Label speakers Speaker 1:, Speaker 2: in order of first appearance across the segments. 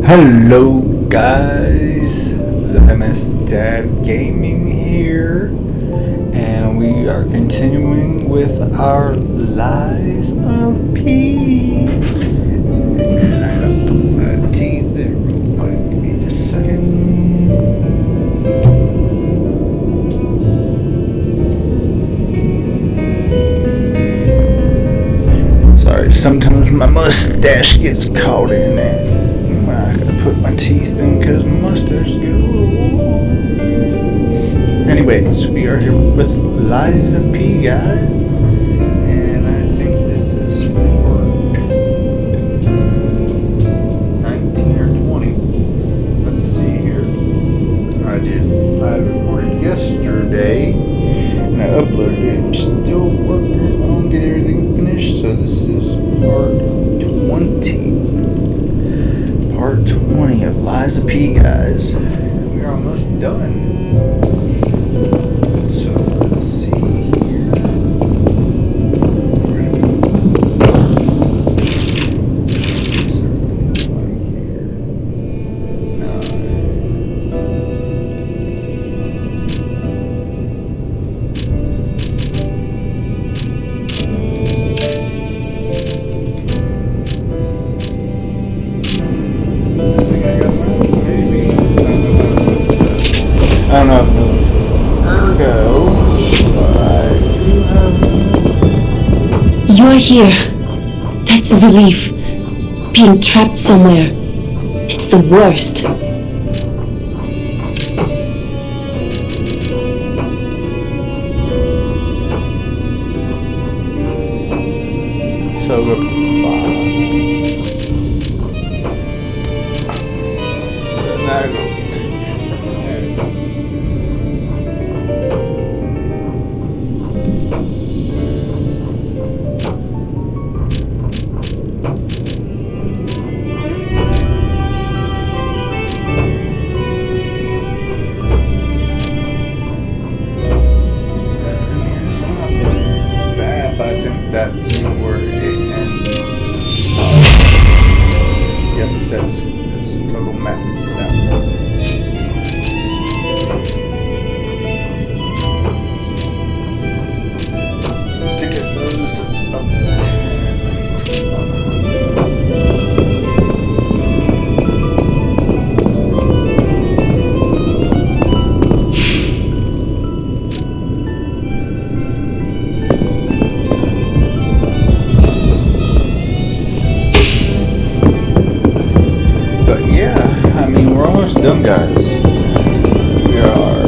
Speaker 1: Hello guys, ThatMSDadGaming here, and we are continuing with our Lies of P. And I gotta put my teeth in real quick, give me just a second. Sorry, sometimes my mustache gets caught in it. I gotta put my teeth in because my mustache gets a little. Anyways, we are here with Lies of P, guys, and I think this is part 19 or 20. Let's see here. I recorded yesterday and I uploaded it. I'm still working on getting everything finished, so this is part 20. Part 20 of Lies of P, guys. We're almost done. So let's see here. What's everything like here? 9. I don't know if Ergo, but I do have...
Speaker 2: You're here. That's a relief. Being trapped somewhere. It's the worst.
Speaker 1: So go 5. Then I go... That's where it ends. Yep, that's total max down. To get those up to 10, we're almost done, guys. We are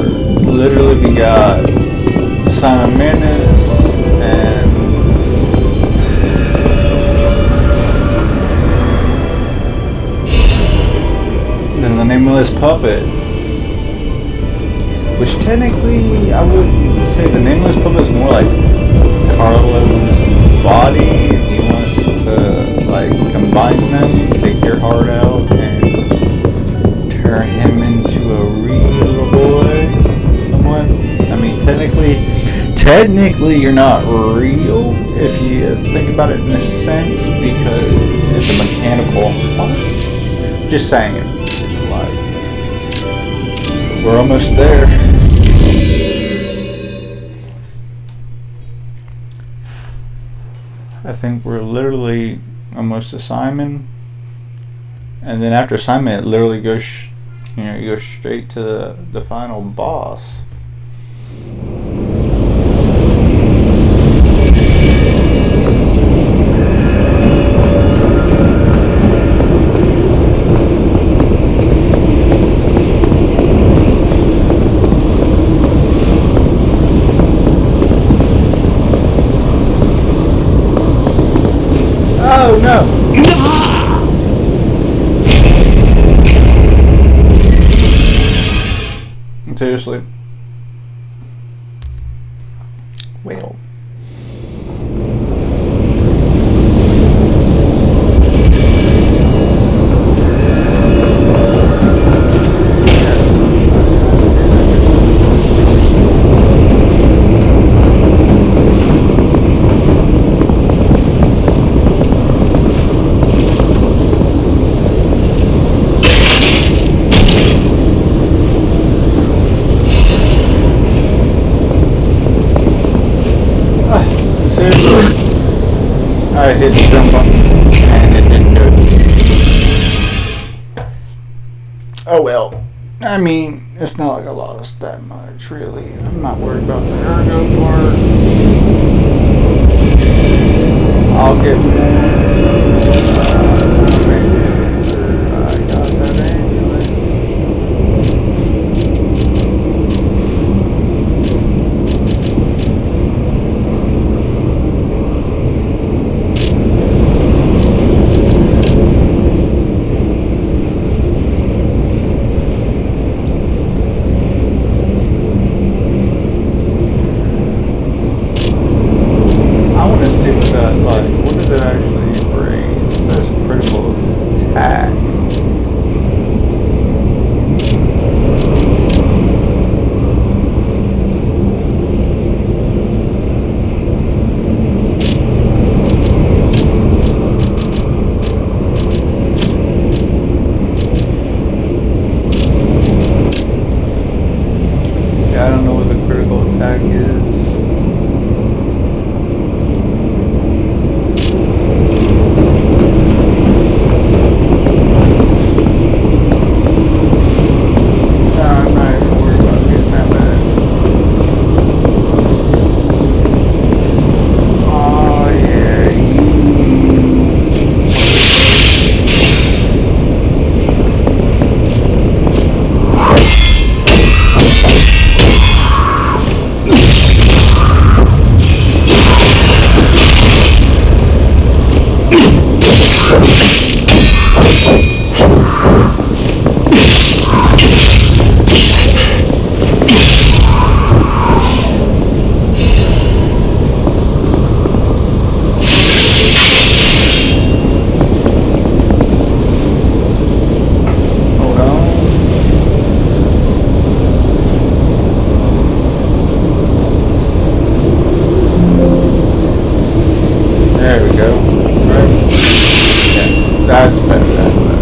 Speaker 1: literally, we got Sign of Madness and then the Namless puppet, which technically I would say the Namless puppet is more like Carlo's body. Do you want us to like combine them, take your heart out, and turn him into a real boy somewhat? I mean, technically you're not real if you think about it in a sense, because it's a mechanical heart. Just saying. Like, we're almost there. I think we're literally almost to Simon. And then after Simon, it literally goes, you go straight to the final boss. Oh no! Seriously. Well. I hit the jump button and it didn't do it. Oh well. I mean, it's not like I lost that much, really. I'm not worried about the ergo part. I'll get more. Make sure I got that anyway. What does it actually bring? It says critical attack. Yeah, I don't know what the critical attack is. There we go. Right? Yeah, that's better. That's better.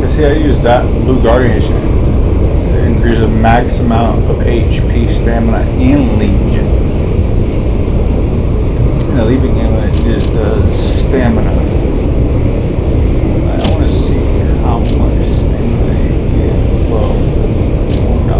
Speaker 1: See, I use that Blue Guardian. It increases the max amount of HP, stamina, and legion. And the leaping amulet just does stamina. I want to see how much stamina you get. Well, no.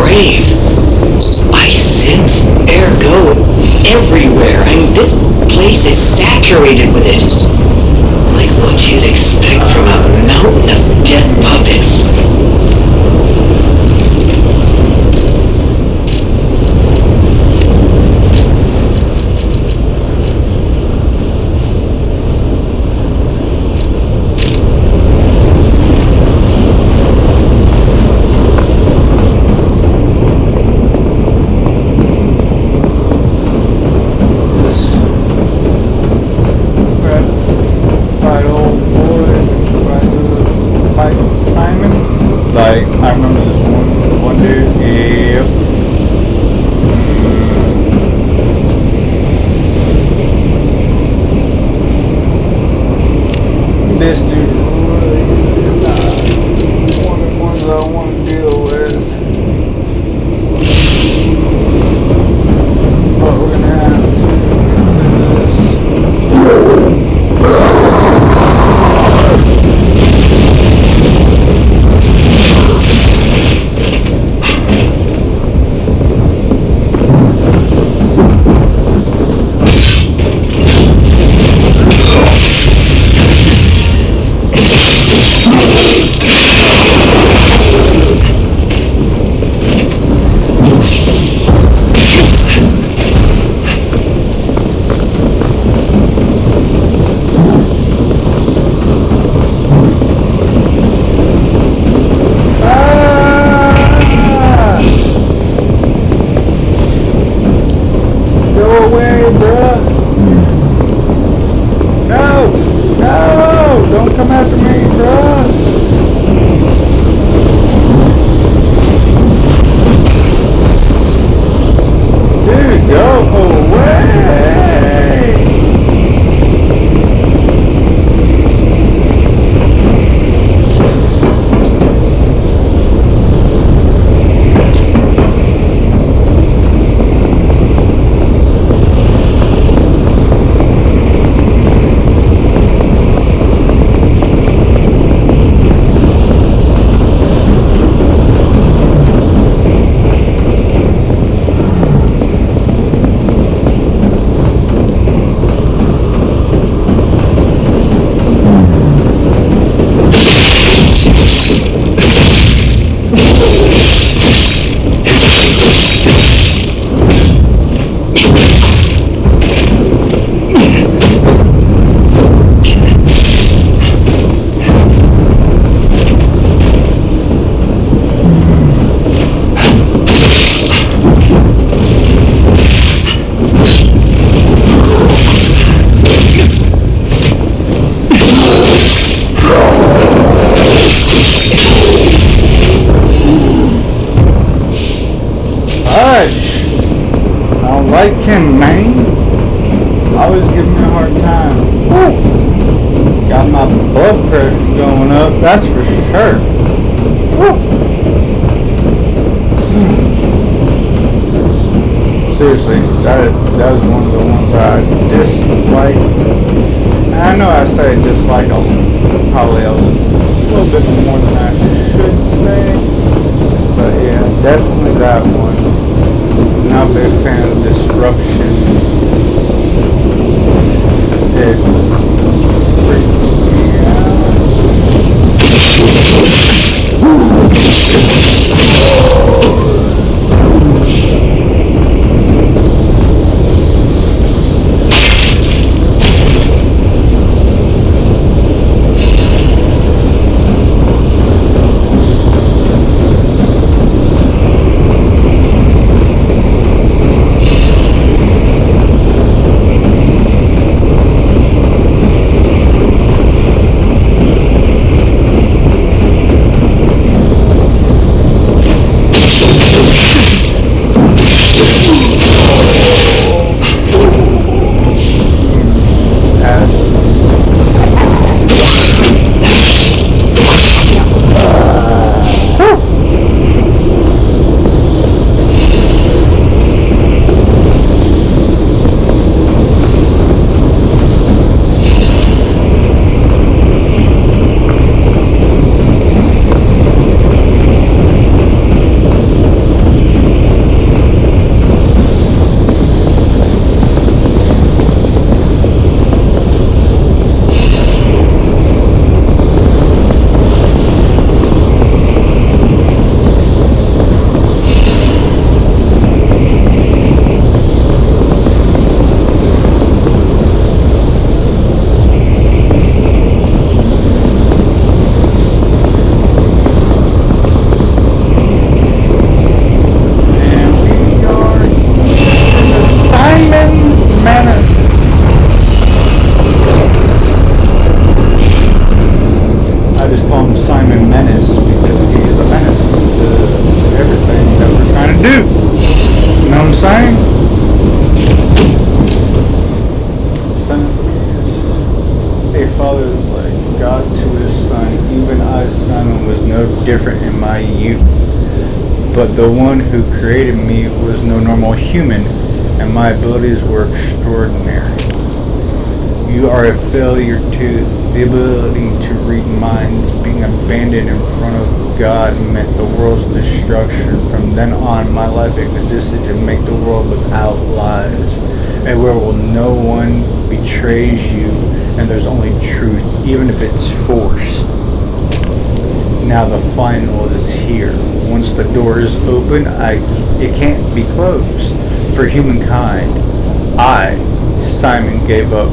Speaker 3: brave. I sense ergo everywhere. I mean, this place is saturated with it. Like what you'd expect from a mountain of dead puppets.
Speaker 1: Like, I remember this one dude, yep. This dude really is not one of the ones I want to deal with. But we're gonna have to like him, man. Always giving me a hard time. Woo. Got my blood pressure going up, that's for sure. Woo. Seriously, that was one of the ones I dislike. I know I say dislike probably a little bit more than I should say. But yeah, definitely that one. Not a big fan of disruption. It freaks me out. a father is like God to his son, even I, Simon, was no different in my youth. But the one who created me was no normal human, and my abilities were extraordinary. You are a failure to the ability to read minds. Being abandoned in front of God meant the world's destruction. From then on, my life existed to make the world without lies, a world where no one betrays you, and there's only truth, even if it's forced. Now the final is here. Once the door is open, it can't be closed. For humankind, I, Simon, gave up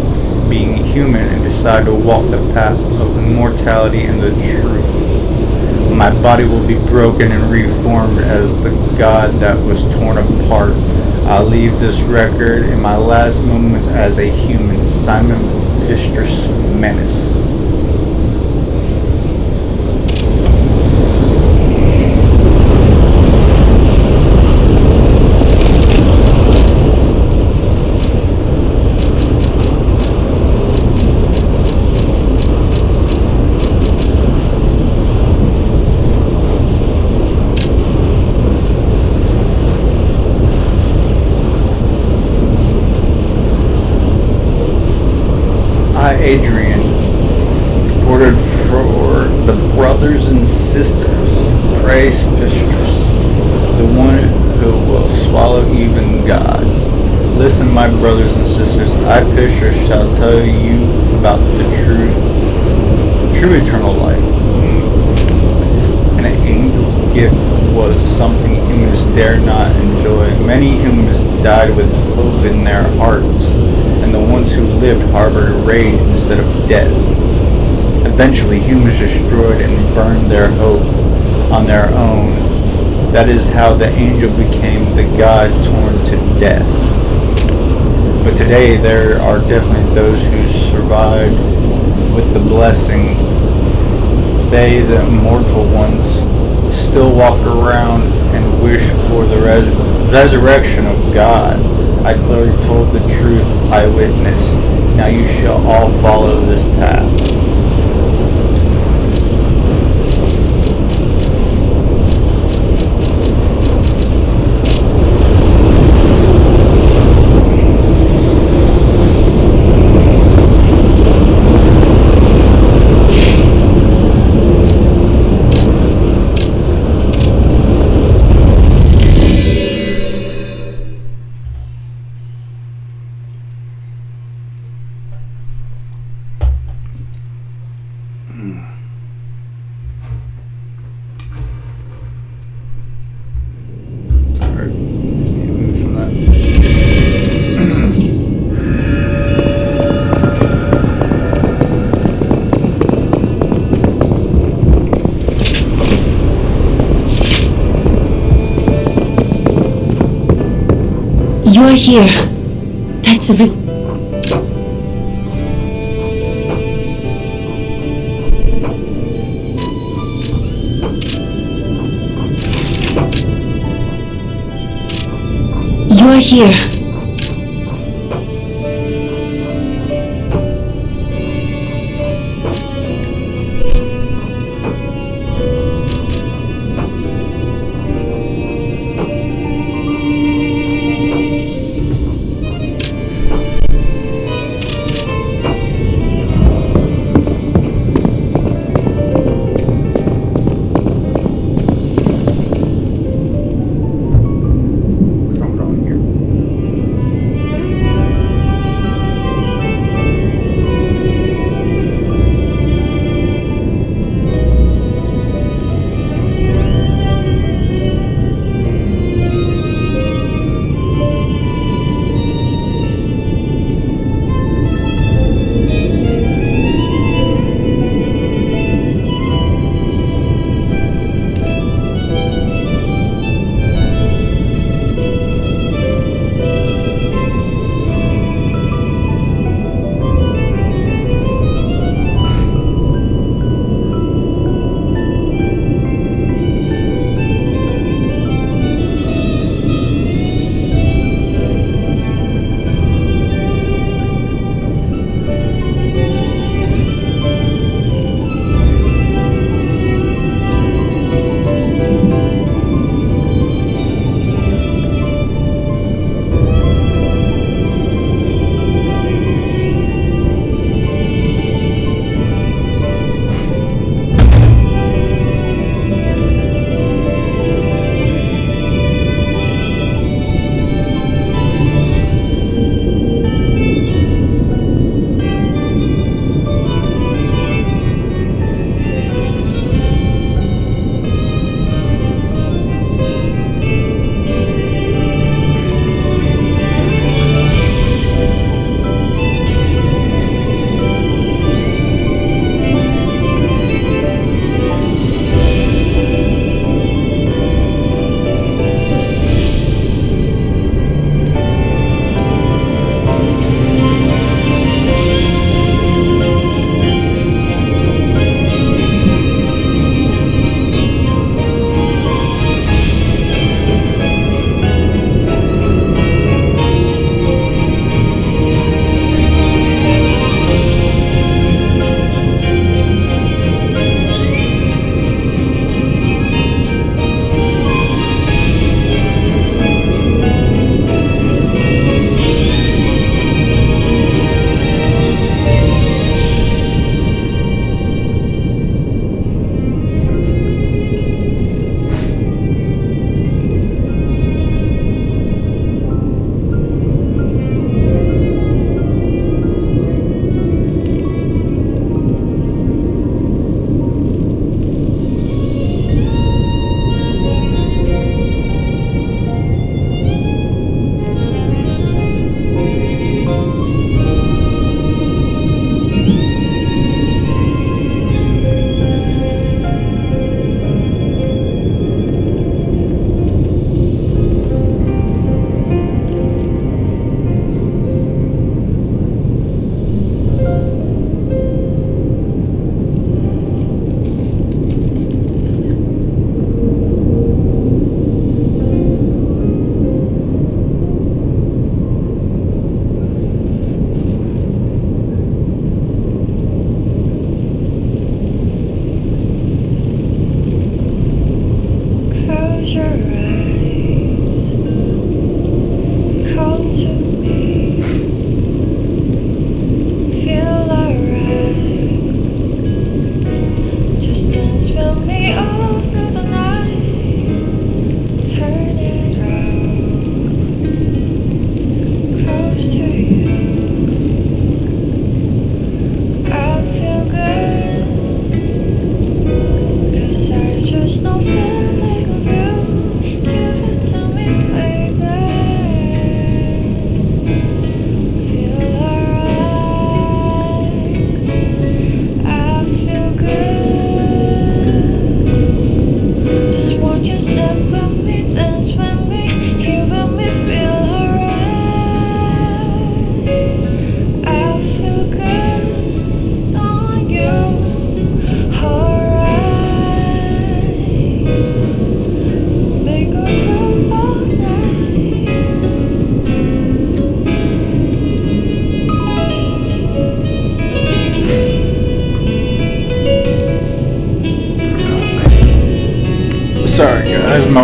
Speaker 1: being human and decided to walk the path of immortality and the truth. My body will be broken and reformed as the God that was torn apart. I'll leave this record in my last moments as a human, Simon Pistrus Menace. Adrian, recorded for the brothers and sisters, praise Pistrus, the one who will swallow even God. Listen, my brothers and sisters, I, Pistrus, shall tell you about the true eternal life. And an angel's gift was something humans dare not enjoy. Many humans died with hope in their hearts, and the ones who lived harbored rage instead of death. Eventually, humans destroyed and burned their hope on their own. That is how the angel became the God torn to death. But today, there are definitely those who survived with the blessing. They, the immortal ones, still walk around and wish for the resurrection of God. I clearly told the truth I witnessed. Now you shall all follow this path.
Speaker 2: You're here. That's You're here.
Speaker 1: Hold on here.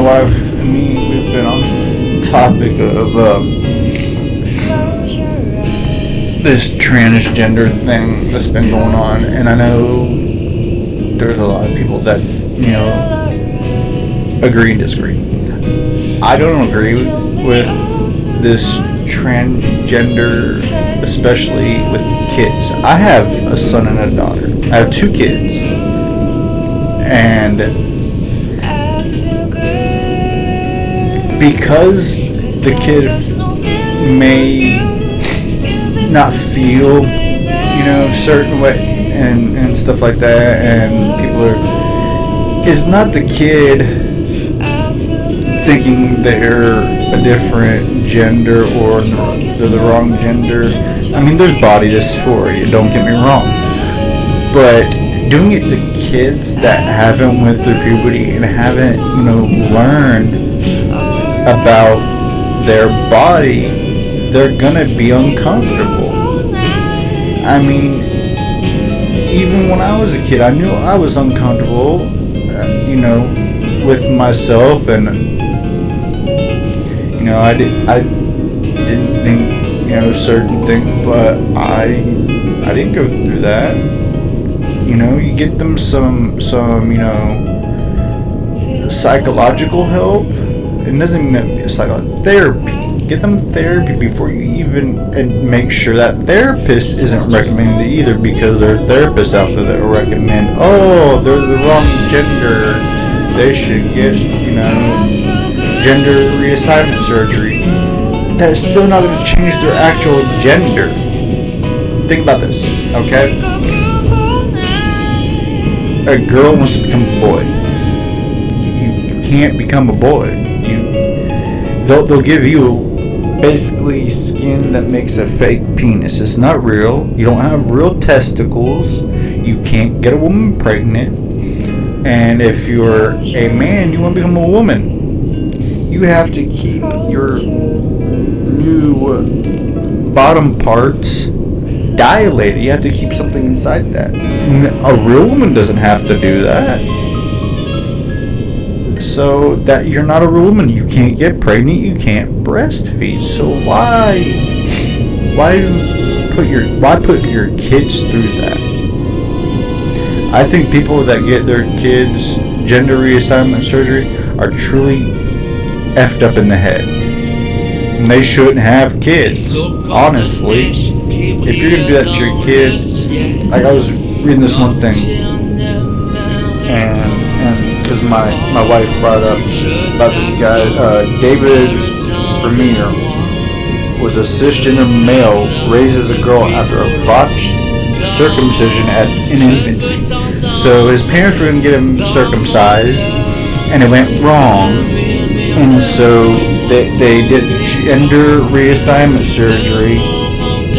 Speaker 1: wife and me, we've been on the topic of this transgender thing that's been going on, and I know there's a lot of people that, you know, agree and disagree. I don't agree with this transgender, especially with kids. I have a son and a daughter. I have 2 kids. And because the kid may not feel, you know, certain way and stuff like that, and people are, it's not the kid thinking they're a different gender or they're the wrong gender. I mean, there's body dysphoria, don't get me wrong, but doing it to kids that haven't went through puberty and haven't, you know, learned about their body, they're gonna be uncomfortable. I mean, even when I was a kid, I knew I was uncomfortable, you know, with myself, and you know, I didn't think, you know, certain things, but I didn't go through that. You know, you get them some you know, psychological help. It doesn't even have to be psychological therapy. Get them therapy before you even, and make sure that therapist isn't recommended either, because there are therapists out there that will recommend, oh, they're the wrong gender, they should get, you know, gender reassignment surgery. That's still not going to change their actual gender. Think about this, okay? A girl wants to become a boy. You can't become a boy. They'll give you basically skin that makes a fake penis. It's not real. You don't have real testicles. You can't get a woman pregnant. And if you're a man, you want to become a woman, you have to keep your new bottom parts dilated. You have to keep something inside that. A real woman doesn't have to do that. So that you're not a real woman. You can't get pregnant. You can't breastfeed. So why put your kids through that? I think people that get their kids gender reassignment surgery are truly effed up in the head. And they shouldn't have kids, honestly. If you're gonna do that to your kid, like I was reading this one thing, and because my wife brought up about this guy, David Vermeer, was a cisgender male, raises a girl after a botched circumcision in infancy. So his parents were going to get him circumcised, and it went wrong, and so they did gender reassignment surgery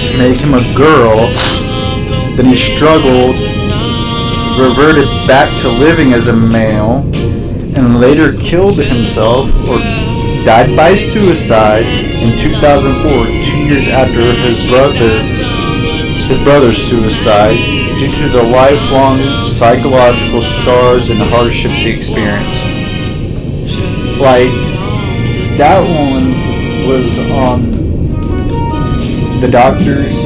Speaker 1: to make him a girl. Then he struggled, reverted back to living as a male, and later killed himself or died by suicide in 2004, 2 years after his brother's suicide, due to the lifelong psychological scars and hardships he experienced. Like, that one was on the doctors.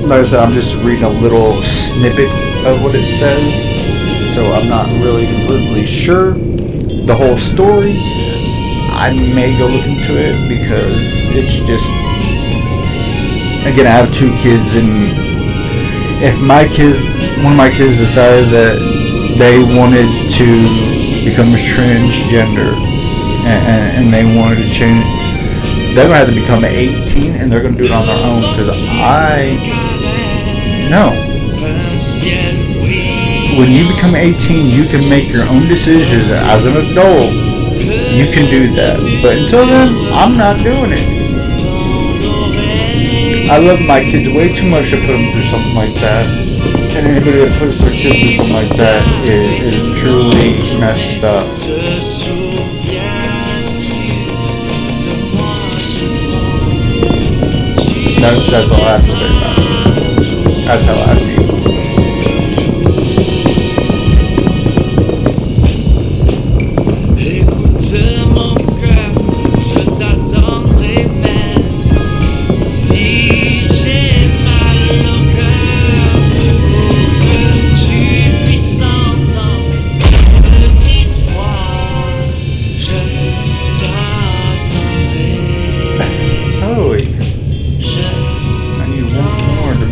Speaker 1: Like I said, I'm just reading a little snippet of what it says, so I'm not really completely sure the whole story. I may go look into it, because it's just, again, I have 2 kids, and if one of my kids decided that they wanted to become transgender and they wanted to change, they're going to have to become 18, and they're going to do it on their own, because no. When you become 18, you can make your own decisions as an adult. You can do that. But until then, I'm not doing it. I love my kids way too much to put them through something like that. And anybody that puts their kids through something like that is truly messed up. That's all I have to say about it. That's how I feel.
Speaker 4: Hey,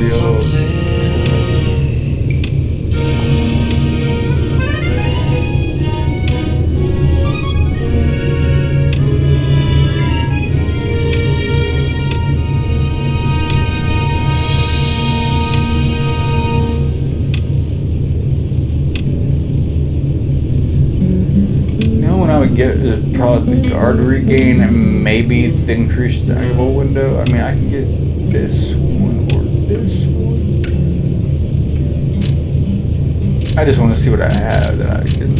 Speaker 1: reveal. What I would get is probably the guard regain and maybe the increased stackable window. I mean, I can get this one or this one. I just want to see what I have that I can.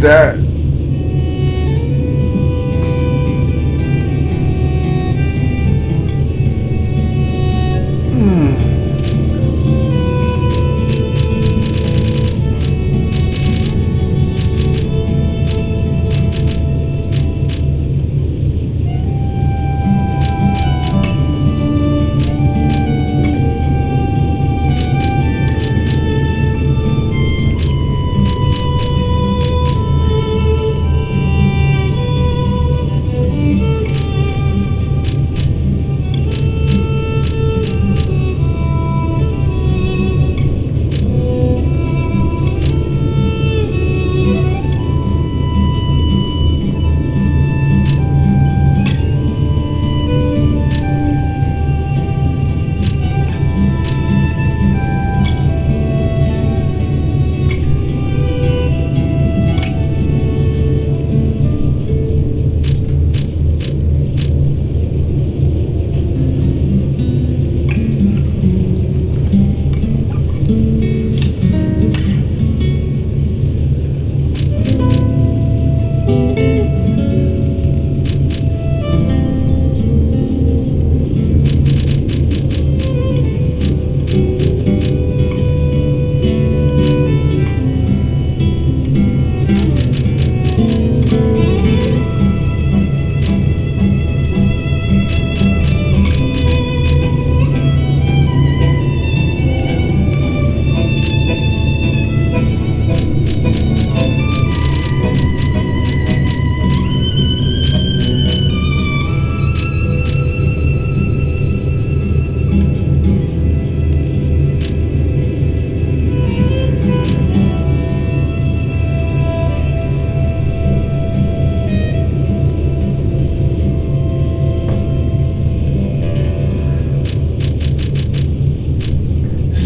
Speaker 1: That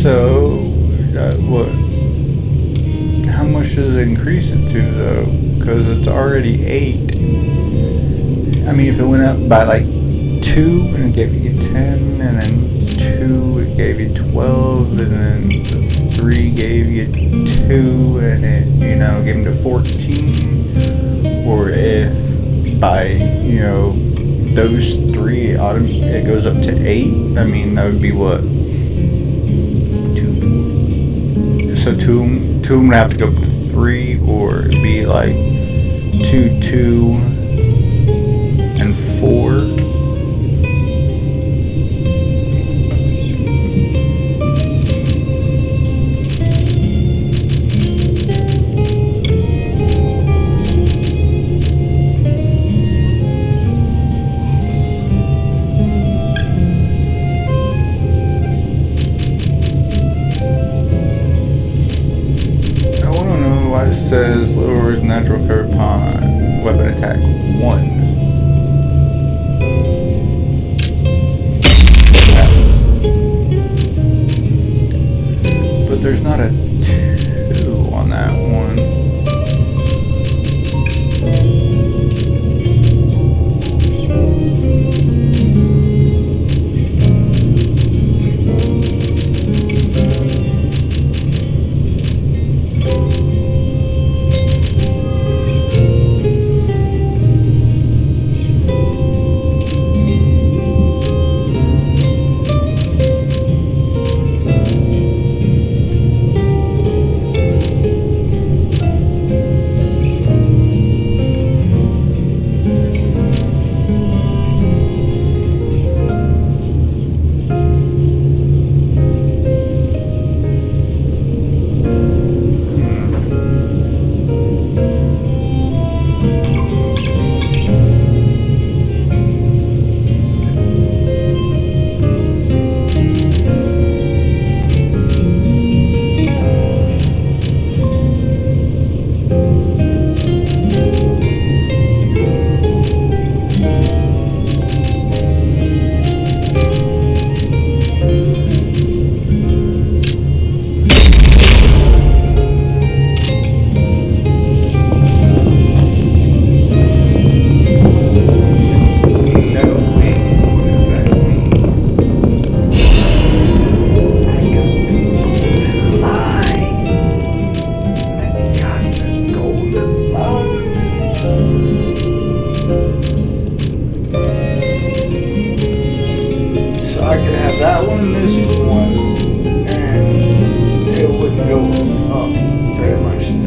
Speaker 1: so what? How much does it increase it to though? Because it's already 8. I mean, if it went up by like 2 and it gave you 10, and then 2 it gave you 12, and then 3 gave you 2, and it gave you 14, or if by those 3 it goes up to 8. I mean, that would be what? 2. So two of them would have to go up to 3, or it'd be like 2, 2, and 4. It says lowers natural cover upon weapon attack 1. But there's not a 2 on that one.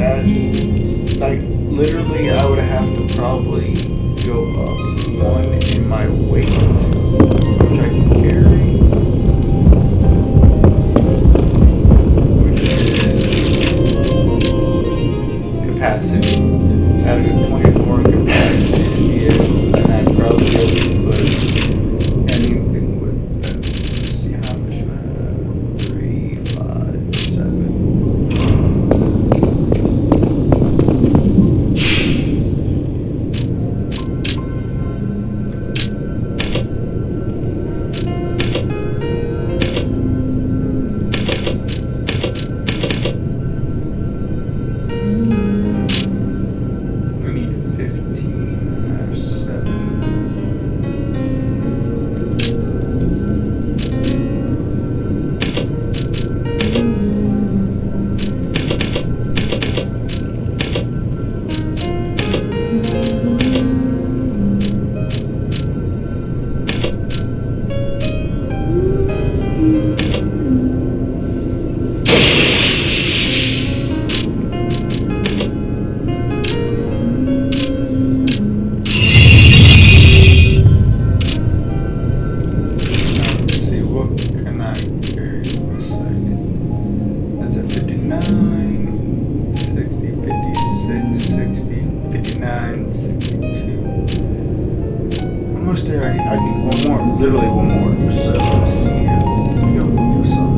Speaker 1: that, like, literally, I would have to probably go up one in my weight, which I can carry, which is capacity. I have a 24 in capacity, yeah, and I'd probably be able to put anything with that. Let's see how much I have. 3, 5, 7. I need 15. I have 7. Let's see, what can I carry for a second? That's at 59, 60, 56, 60, 59, 62. Almost there. I need one more, literally one more. So let's see here. Go some.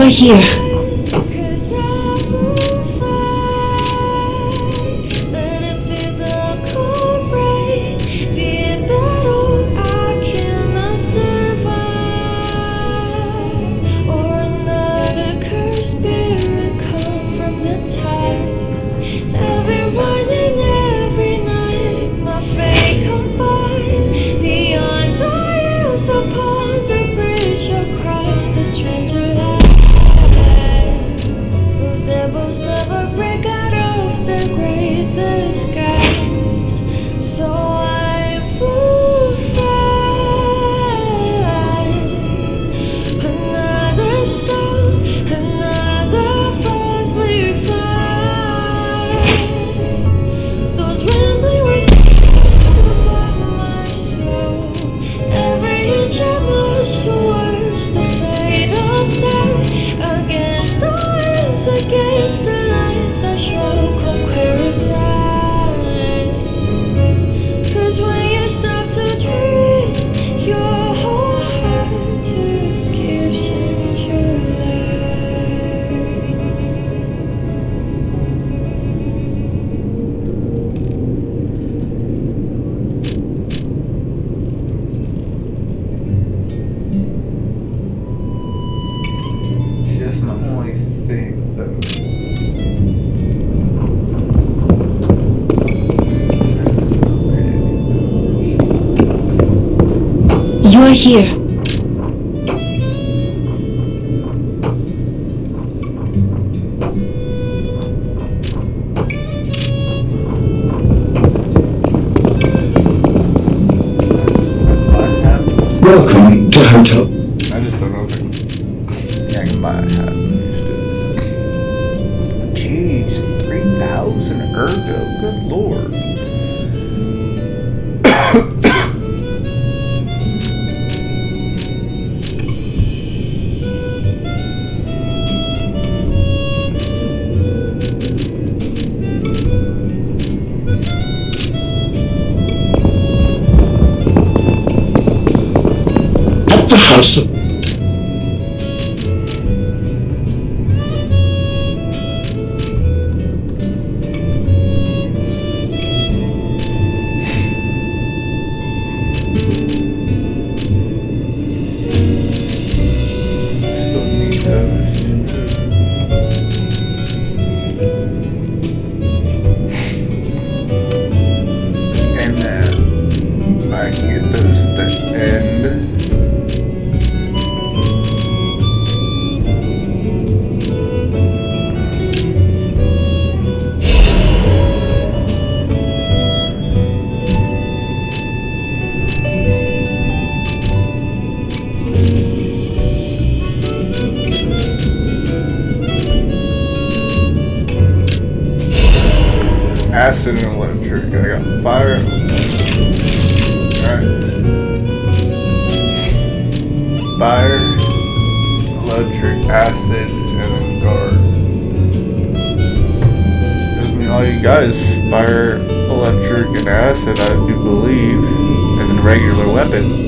Speaker 2: are here.
Speaker 1: See, that's my only thing, though.
Speaker 2: You are here.
Speaker 4: Welcome to Hotel.
Speaker 1: I just don't know if I can. Yeah, I can buy a hat. Jeez, 3,000 ergo. Good lord.
Speaker 4: At the house of
Speaker 1: Still need those too. And then I can get those at the end. Acid and electric. I got fire. Alright. Fire, electric, acid, and then guard. Doesn't mean all you guys fire, electric, and acid, I do believe, and then regular weapon.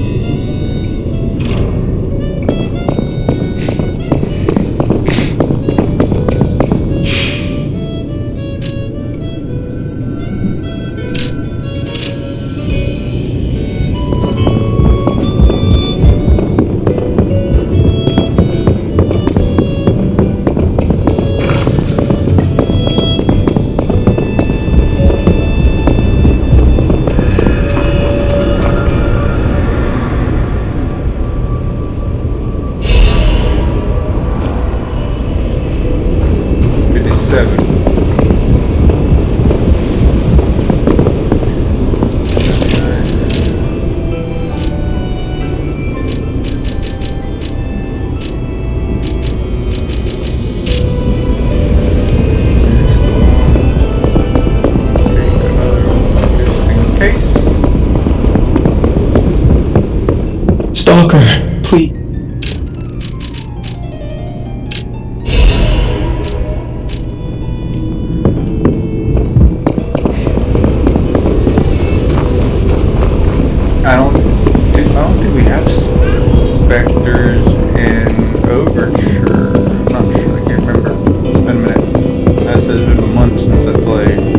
Speaker 1: right.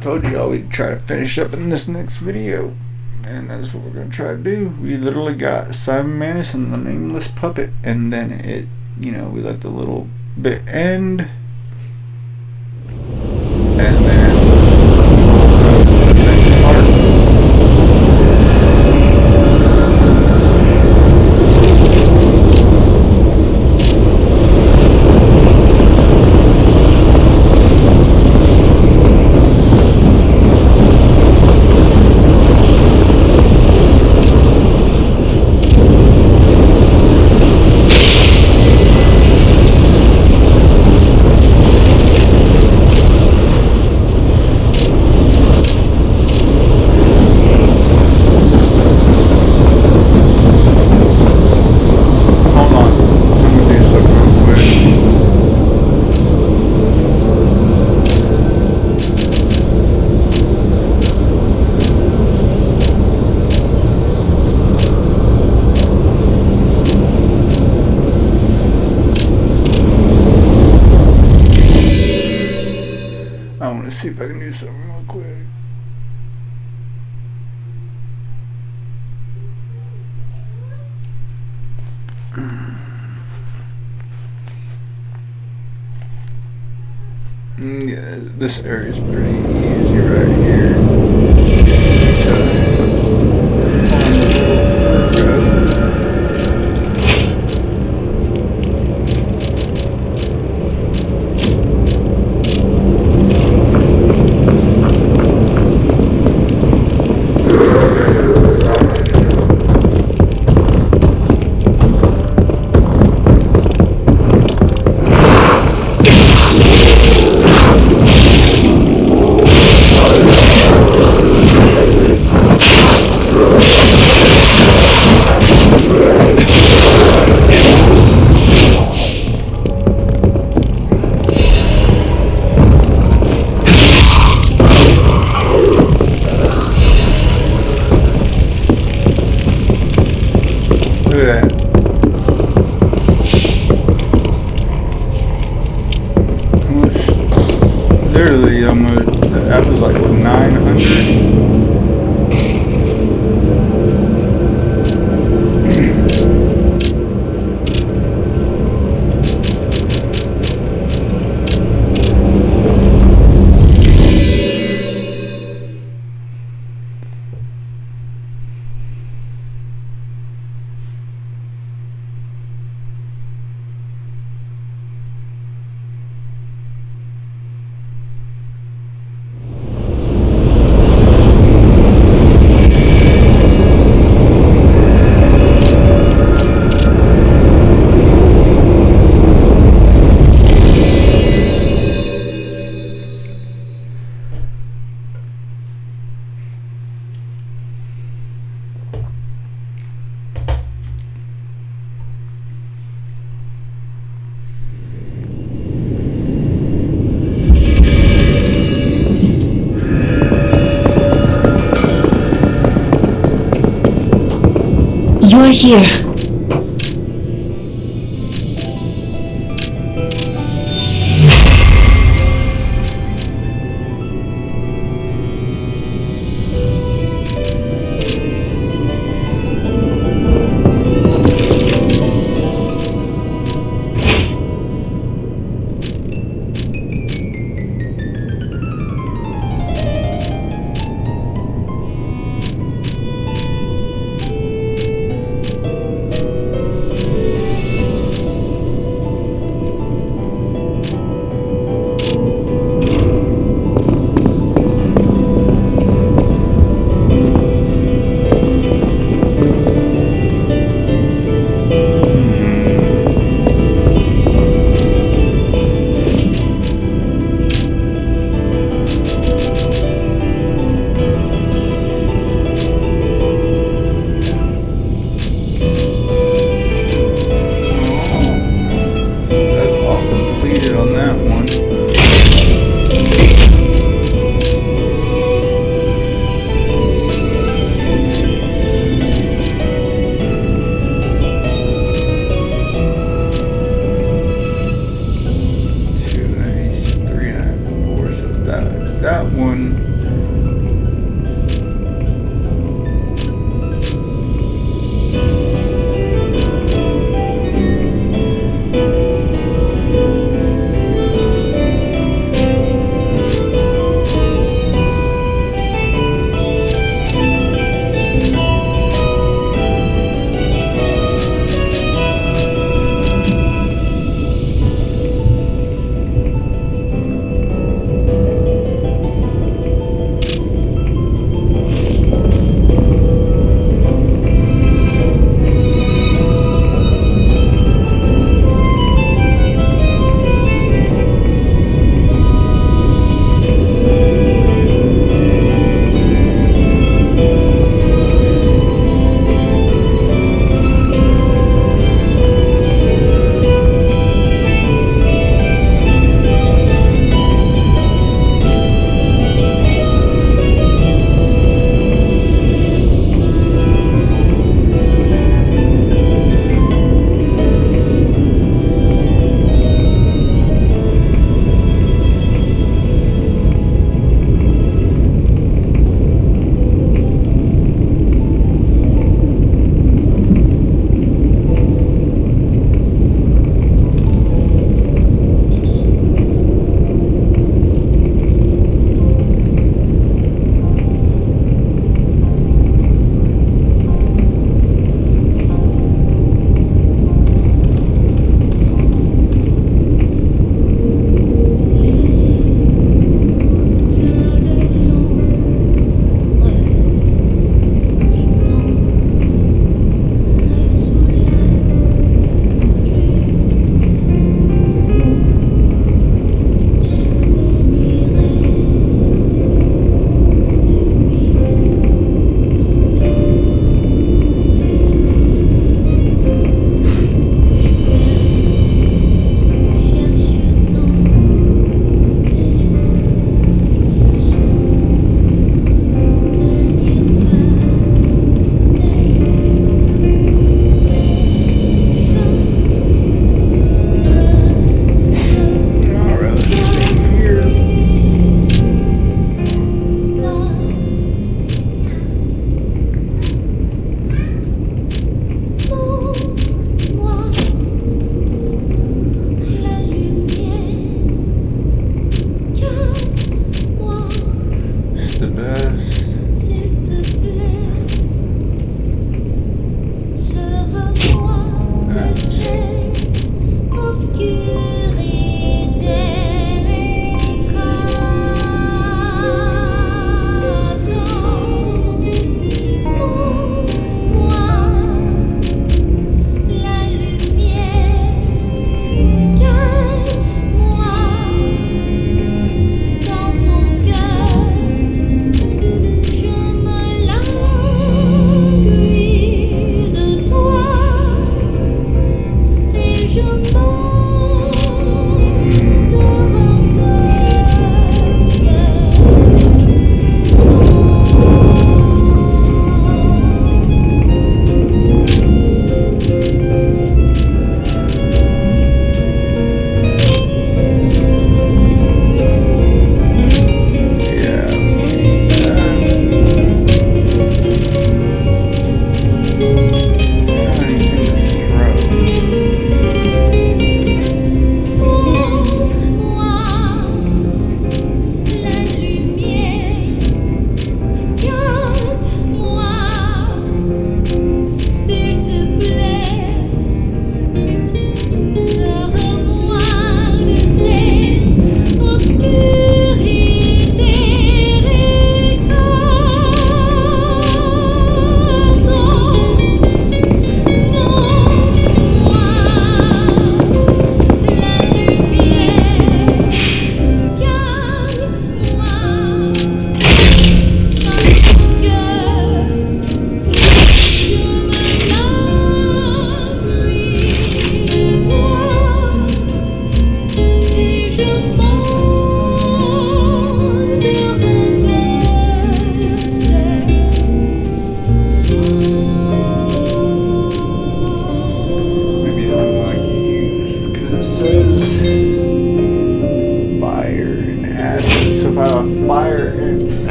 Speaker 1: Told y'all we'd try to finish up in this next video, and that's what we're gonna try to do. We literally got Simon Manus and the Nameless puppet, and then it, you know, we let the little bit end, and then the next part. I want to see if I can do something real quick. Yeah, this area is pretty easy right here. Look at that. Literally almost, that was like what, 900?
Speaker 2: You're here.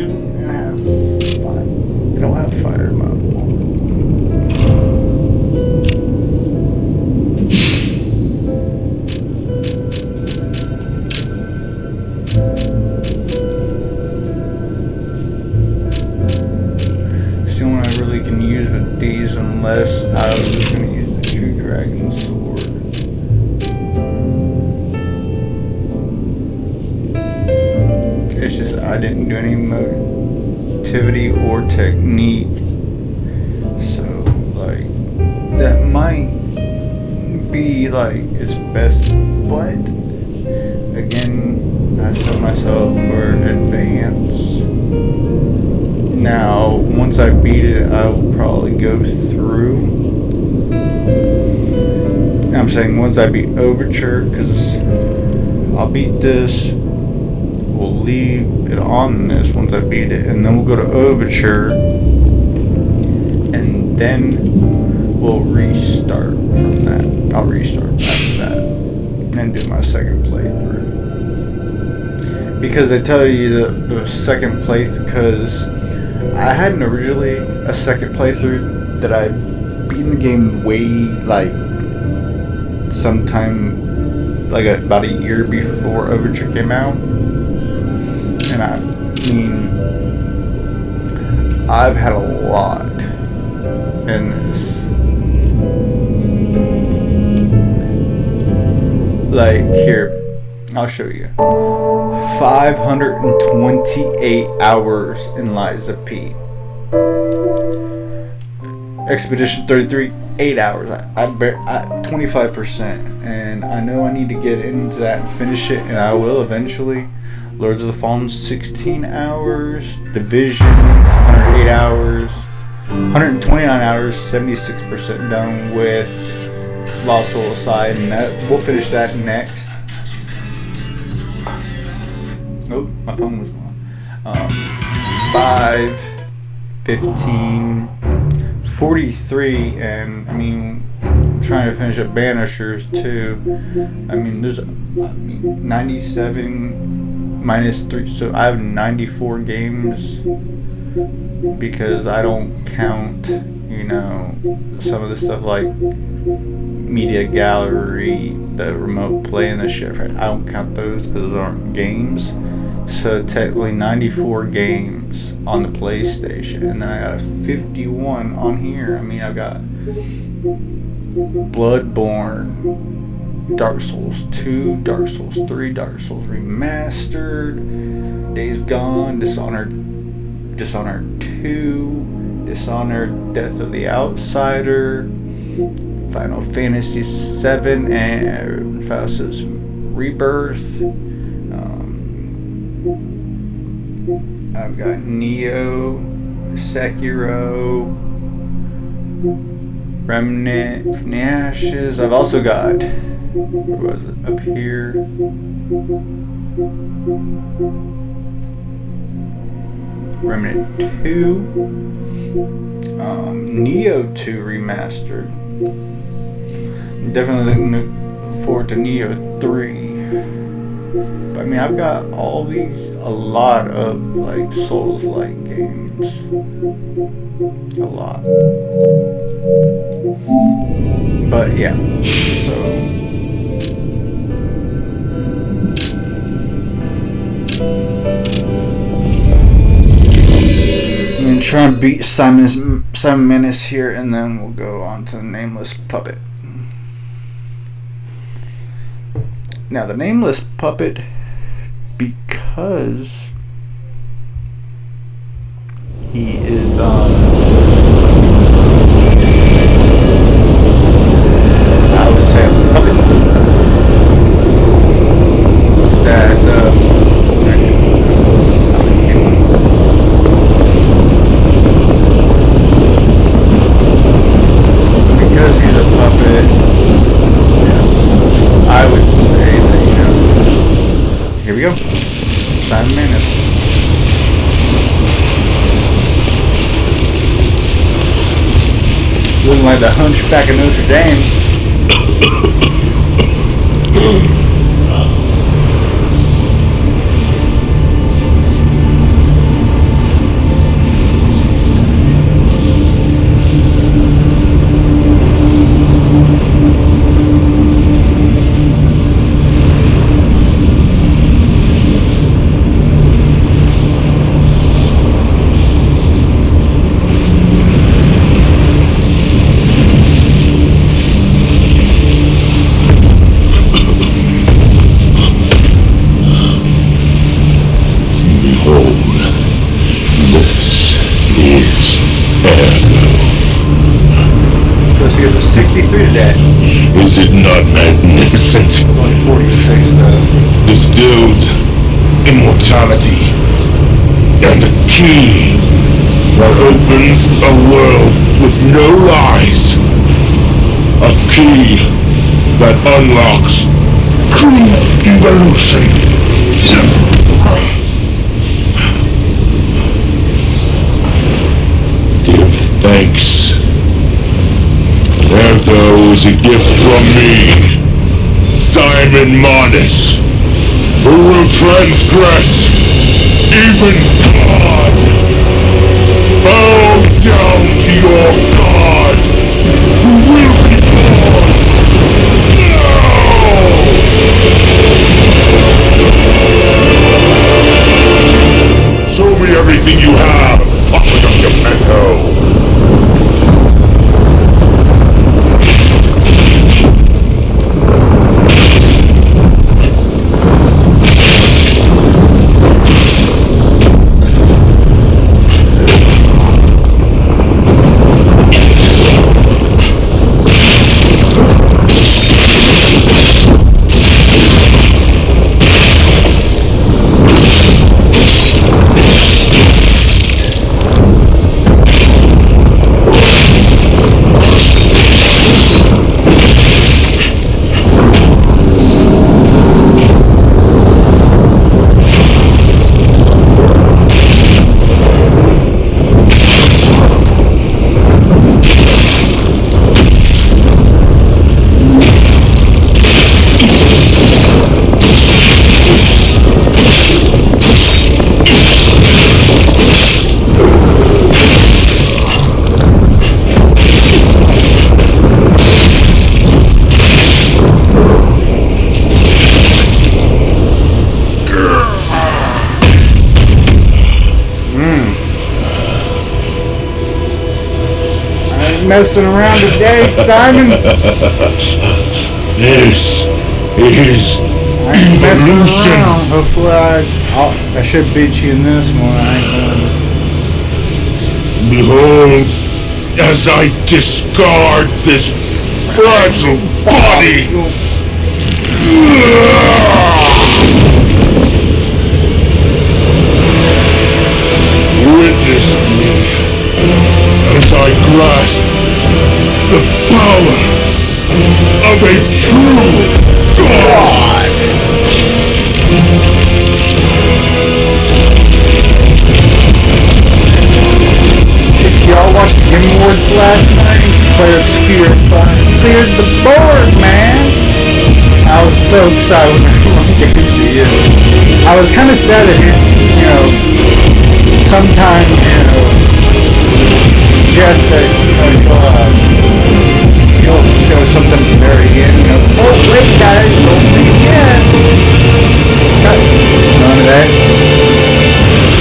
Speaker 1: have fire. I don't have fire mode. It's the only one I really can use with these unless I was going to use the true dragon sword. It's just I didn't do any motivity or technique, so like that might be like its best, but again I set myself for advance. Now once I beat it I will probably go through. I'm saying once I beat Overture, because I'll beat this, we'll leave it on this once I beat it, and then we'll go to Overture, and then we'll restart from that. I'll restart after that and do my second playthrough, because I tell you the second playthrough, because I had originally a second playthrough that I beat the game way like sometime like about a year before Overture came out. And I mean, I've had a lot in this. Like, here, I'll show you. 528 hours in Liza P. Expedition 33, 8 hours. I 25%. And I know I need to get into that and finish it, and I will eventually. Lords of the Fallen, 16 hours. Division, 108 hours. 129 hours, 76% done with Lost Soul Aside, and that, we'll finish that next. Oh, my phone was gone. 5, 15, 43, and I mean, I'm trying to finish up Banishers too. I mean, there's 97 minus 3, so I have 94 games, because I don't count, you know, some of the stuff like Media Gallery, the remote play and the shit. Right? I don't count those because those aren't games. So technically 94 games on the PlayStation, and then I got 51 on here. I mean, I've got Bloodborne, Dark Souls 2, Dark Souls 3, Dark Souls Remastered, Days Gone, Dishonored 2, Dishonored, Death of the Outsider, Final Fantasy 7, and Final Fantasy Rebirth. I've got Neo, Sekiro, Remnant from the Ashes. I've also got, where was it, up here? Remnant 2, Neo 2 Remastered. I'm definitely looking forward to Neo 3. But I mean, I've got all these, a lot of like Souls-like games. A lot. But yeah, so. I'm gonna try and beat 7 minutes here, and then we'll go on to the Nameless Puppet. Now, the Nameless Puppet, because he is I would say a puppet that because he's a puppet, I would say that, you know, here we go, 7 minutes. Looking like the Hunchback of Notre Dame. 63 today.
Speaker 5: Is it not magnificent?
Speaker 1: It's only 46 though.
Speaker 5: Distilled immortality and a key that opens a world with no lies. A key that unlocks true evolution. Give thanks. Ergo is a gift from me, Simon Modest, who will transgress even God. Bow down to your God, who will be born now. Show me everything you have, Papa Documento.
Speaker 1: Messing around today, Simon.
Speaker 5: This is
Speaker 1: I ain't messing
Speaker 5: evolution.
Speaker 1: around. Hopefully I should beat you in this one. I ain't gonna.
Speaker 5: Behold, as I discard this fragile body. Witness me as I grasp the power of a true God.
Speaker 1: Did y'all watch the Game Awards last night? Cleared the board, man. I was so excited when everyone gave the I was kind of sad that, sometimes, Jeff, that, you'll show something at the very end, oh, wait, guys, don't be again. None of that.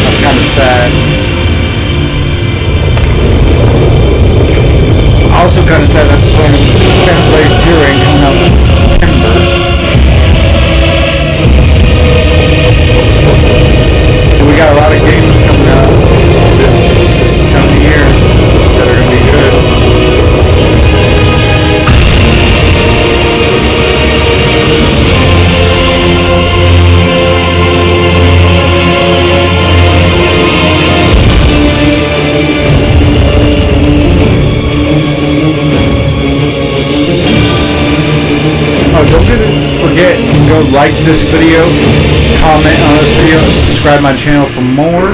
Speaker 1: That's kind of sad. Also kind of sad that Phantom Blade 0 ain't coming out until September. And we got a lot of games coming out this coming year that are going to be good. Don't forget to go like this video, comment on this video, and subscribe to my channel for more.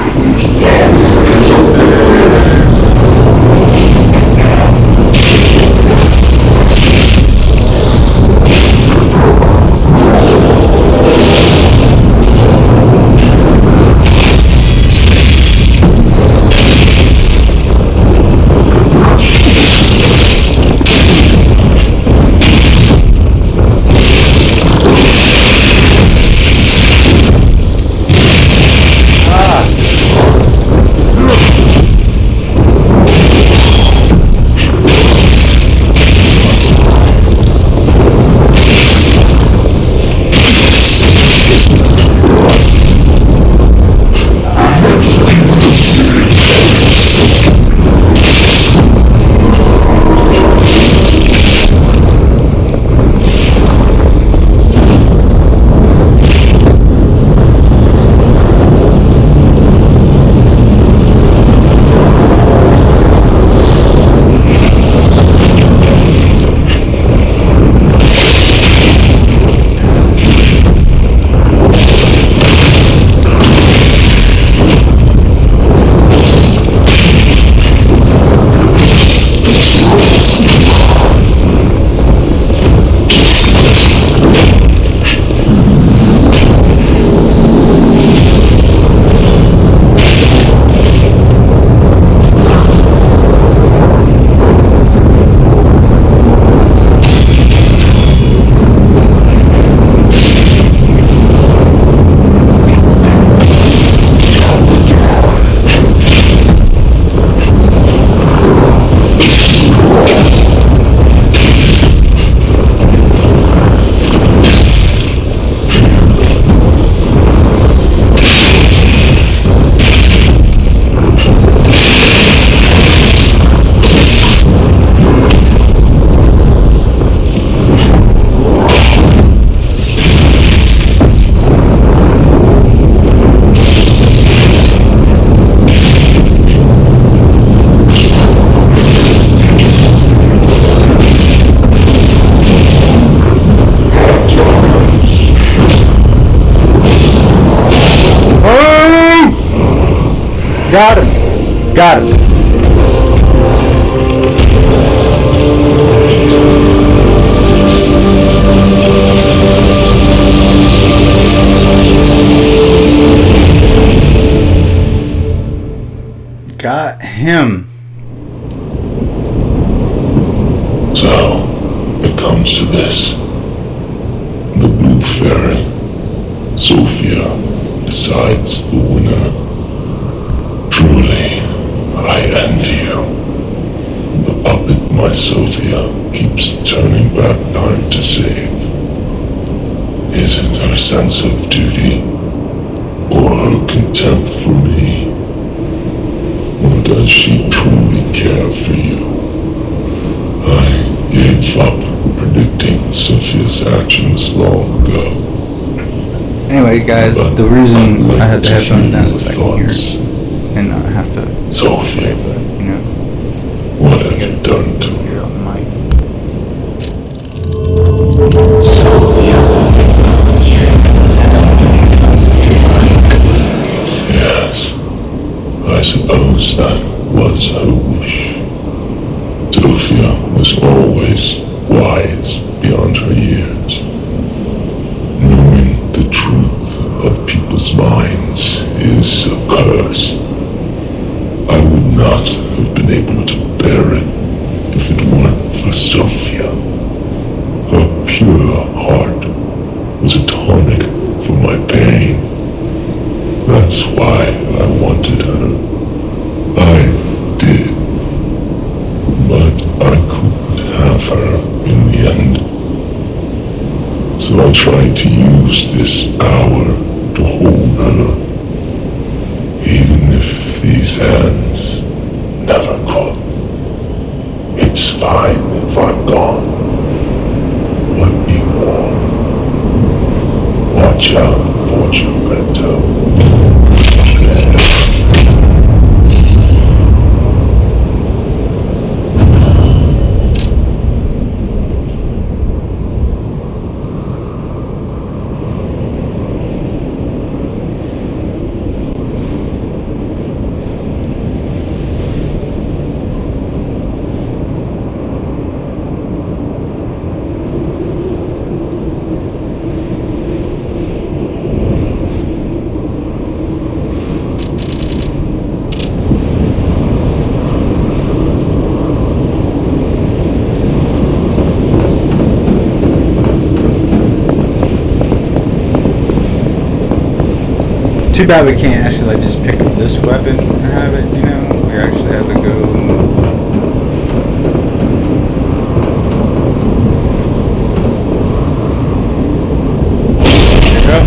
Speaker 1: Got him. Got him. Got him.
Speaker 5: So, it comes to this. The Blue Fairy, Sophia, decides the winner. Truly, I envy you. The puppet, my Sophia, keeps turning back time to save. Is it her sense of duty, or her contempt for me? Or does she truly care for you? I gave up predicting Sophia's actions long ago.
Speaker 1: Anyway, guys,
Speaker 5: But
Speaker 1: the reason
Speaker 5: I'd
Speaker 1: I had
Speaker 5: like
Speaker 1: the
Speaker 5: to
Speaker 1: headphones down
Speaker 5: hear
Speaker 1: is because I
Speaker 5: your
Speaker 1: can
Speaker 5: thoughts.
Speaker 1: hear and not have to play,
Speaker 5: Sophia,
Speaker 1: but you know,
Speaker 5: what
Speaker 1: I
Speaker 5: have
Speaker 1: guess
Speaker 5: you done to
Speaker 1: hear
Speaker 5: her?
Speaker 1: it on the mic.
Speaker 5: Yes, I suppose that was her wish. Sophia was always wise beyond her years. Knowing the truth of people's minds is a curse. I would not have been able to bear it if it weren't for Sophia. Her pure heart was a tonic for my pain. That's why I wanted her. I did. But I couldn't have her in the end. So I tried to use this power to hold her. Even if these hands never could. It's fine if I'm gone. But be warned. Watch out for Geppetto.
Speaker 1: Too bad we can't actually like just pick up this weapon and have it, you know? We actually have to go. There you go.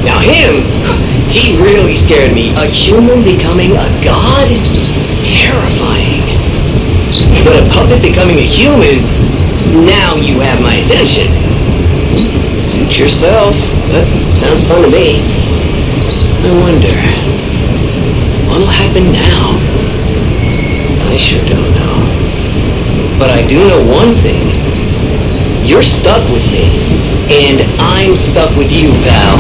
Speaker 3: Now him, he really scared me. A human becoming a god? Terrifying. But a puppet becoming a human? Now you have my attention. Suit yourself, but sounds fun to me. I wonder, what'll happen now? I sure don't know. But I do know one thing. You're stuck with me. And I'm stuck with you, pal.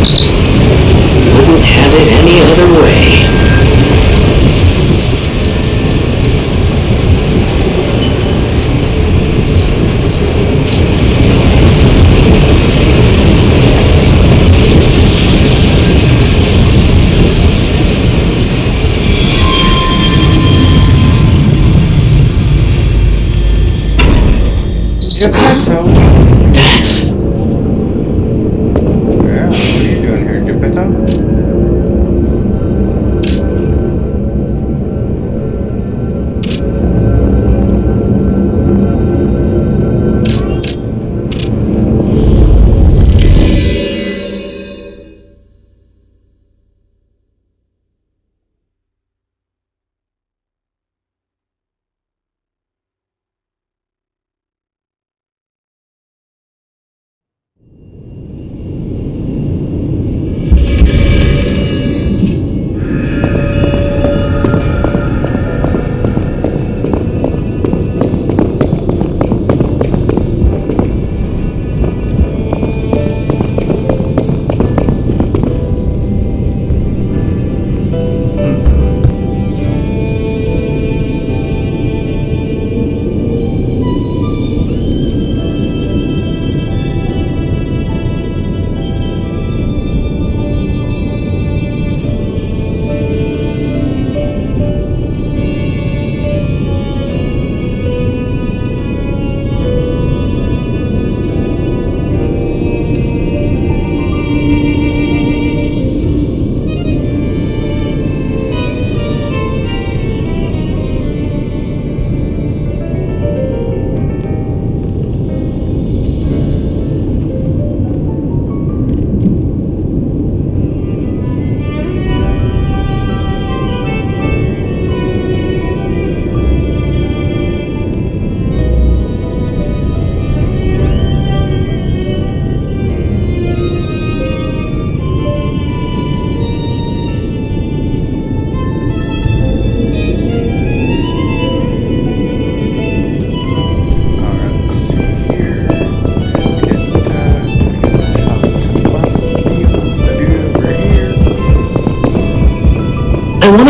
Speaker 3: Wouldn't have it any other way.
Speaker 1: Geppetto.
Speaker 3: That's...
Speaker 1: Yeah, what are you doing here, Geppetto?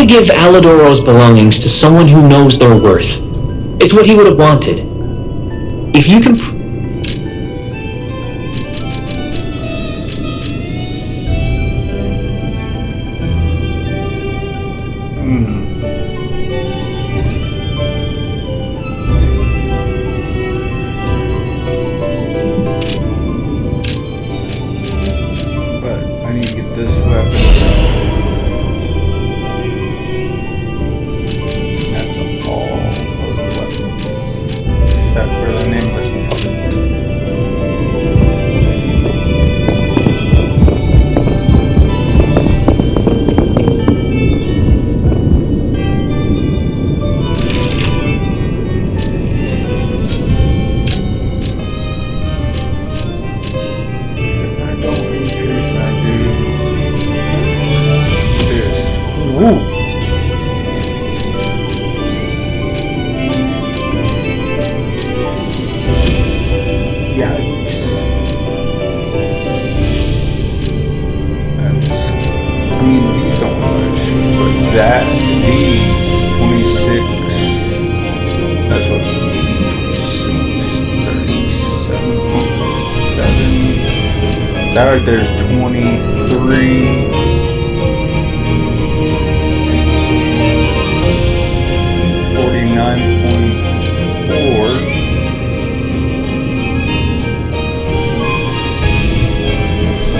Speaker 3: to give Alidoro's belongings to someone who knows their worth. It's what he would have wanted. If you can...
Speaker 1: But I need to get this weapon. That's all of the weapons. Except for the nameless puppet. If I don't increase, I do this. Woo! Yikes. That's, I mean, these don't much, but these, 26, that's what, 37.7. That right there's 23. 49.4.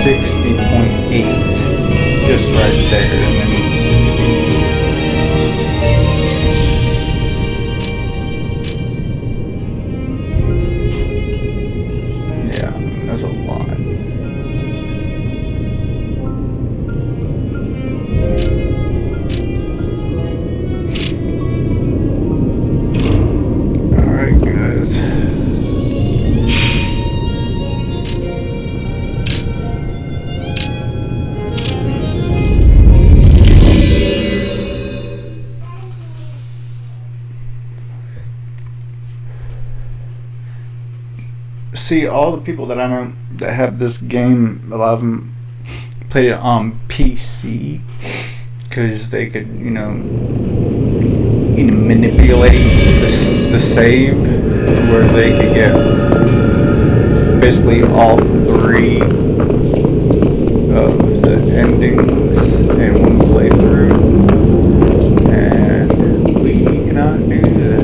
Speaker 1: 60.8, just right there, and then 60. Yeah, that's a lot. Alright, guys. See, all the people that I know that have this game, a lot of them played it on PC because they could, manipulate the save to where they could get basically all 3 of the endings in one playthrough, and we cannot do that.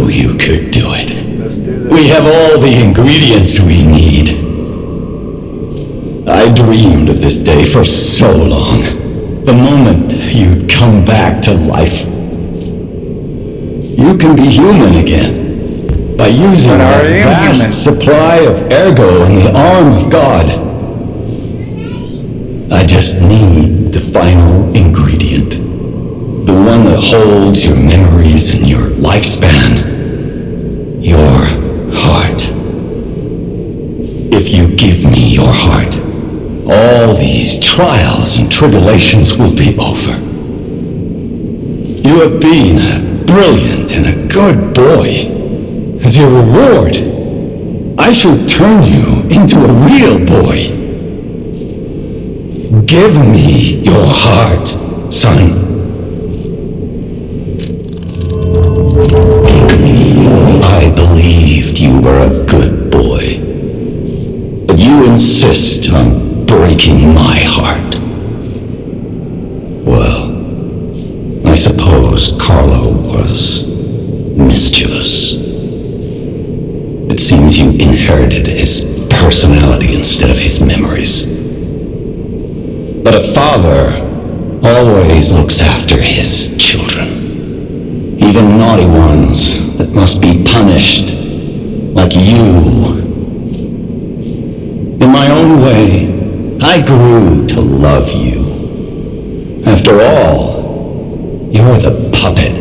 Speaker 6: knew you could do it.
Speaker 1: Let's do this.
Speaker 6: We have all the ingredients we need. I dreamed of this day for so long. The moment you'd come back to life. You can be human again by using
Speaker 1: But I
Speaker 6: a
Speaker 1: already am
Speaker 6: vast
Speaker 1: human.
Speaker 6: supply of ergo in the arm of God. I just need the final ingredient. The one that holds your memories and your lifespan. Your heart. If you give me your heart, all these trials and tribulations will be over. You have been a brilliant and a good boy. As your reward, I shall turn you into a real boy. Give me your heart, son. I believed you were a good boy, but you insist on breaking my heart. Well, I suppose Carlo was mischievous. It seems you inherited his personality instead of his memories. But a father always looks after his children. Even naughty ones that must be punished, like you. In my own way, I grew to love you. After all, you're the puppet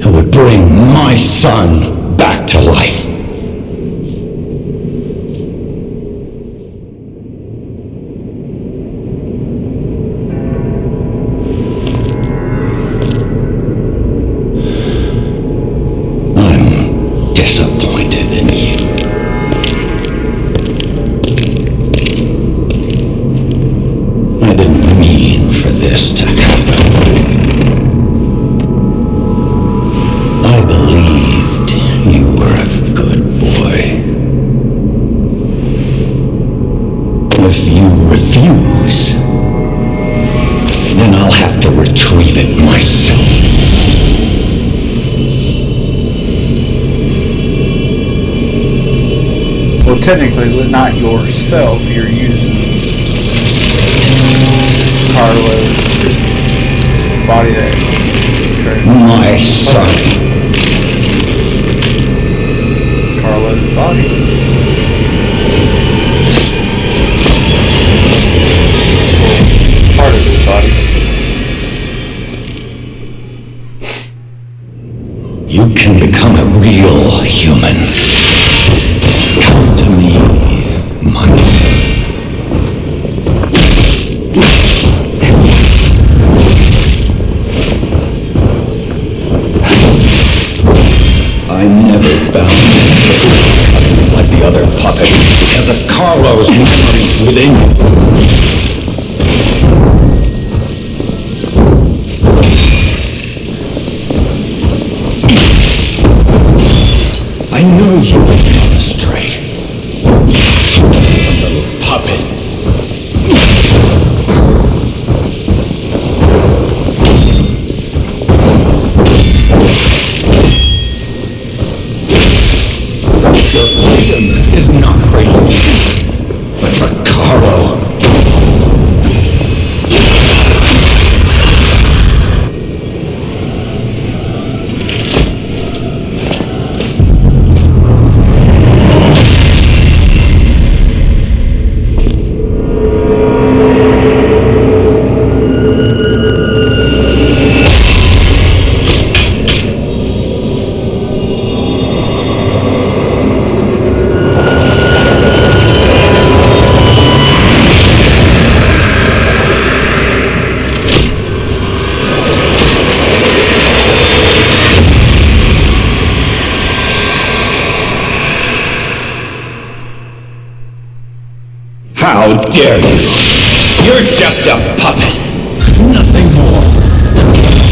Speaker 6: who would bring my son back to life. Disappointed in you. I didn't mean for this to happen. I believed you were a good boy. If you refuse, then I'll have to retrieve it myself.
Speaker 1: Well, technically, not yourself. You're using Carlo's body that
Speaker 6: My son.
Speaker 1: Carlo's body. Well, part of his body.
Speaker 6: You can become a real human. Come to me, Money. I never bound him like the other puppet because of Carlo's memories within you. I knew you would come astray. A little puppet. Your freedom is not for you, but for Carlo. How dare you! You're just a puppet! Nothing more!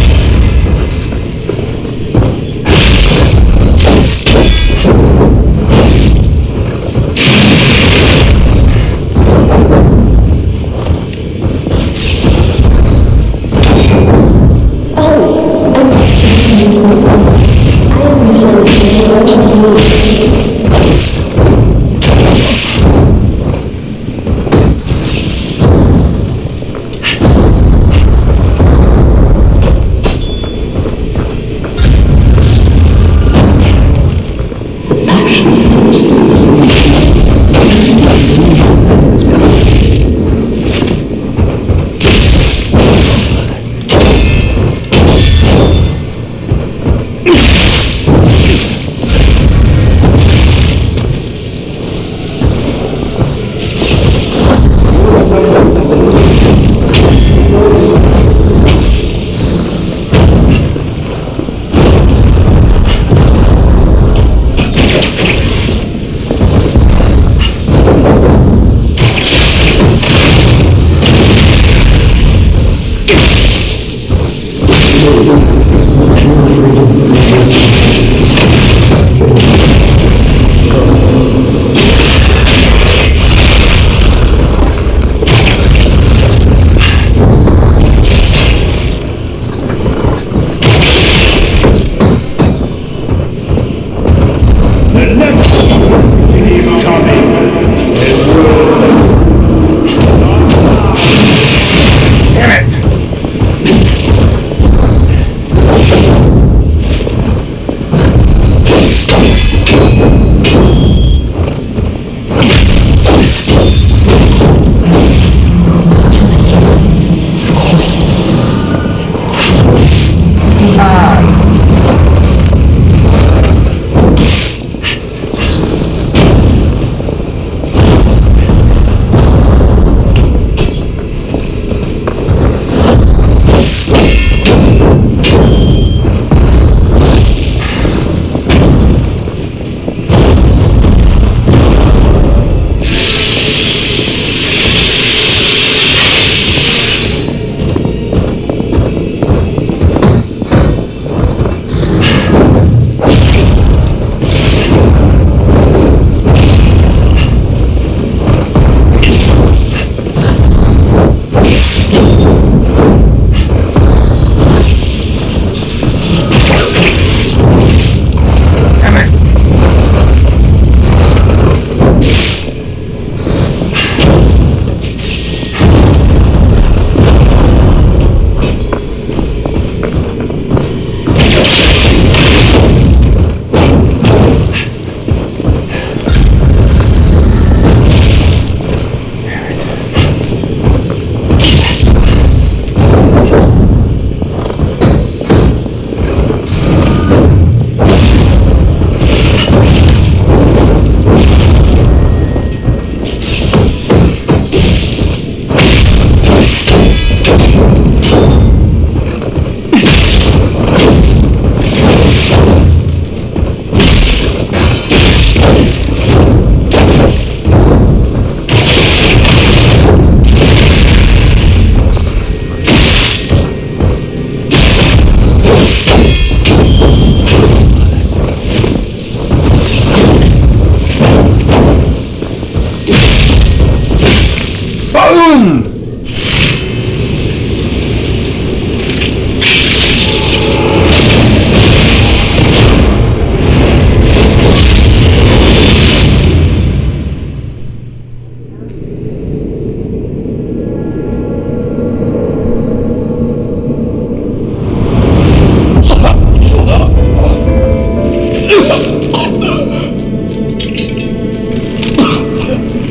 Speaker 2: I am usually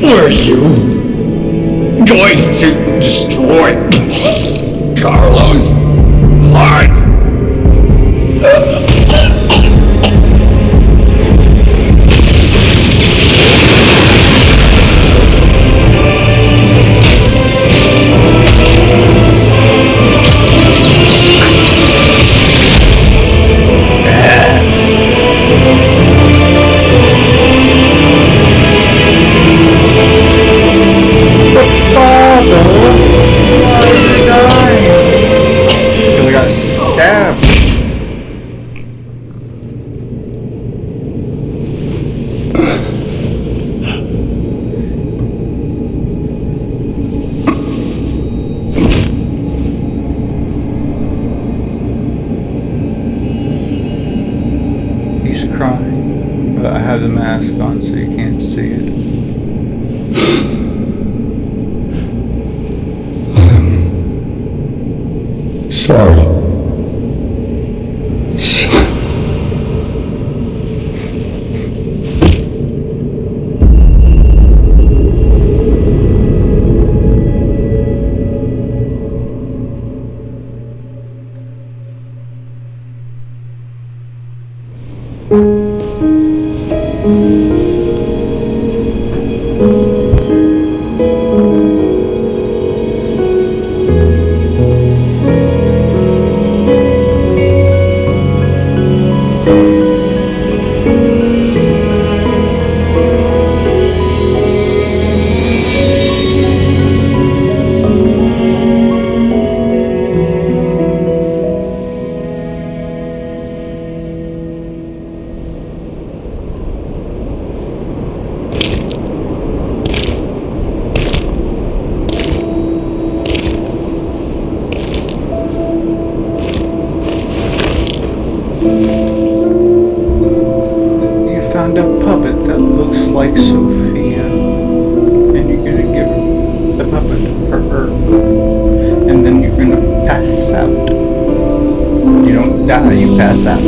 Speaker 6: Were you going to destroy Carlos' heart?
Speaker 1: He's crying. But I have the mask on so you can't see it.
Speaker 6: Sorry.
Speaker 1: You found a puppet that looks like Sophia, and you're gonna give the puppet her and then you're gonna pass out. You don't die, you pass out.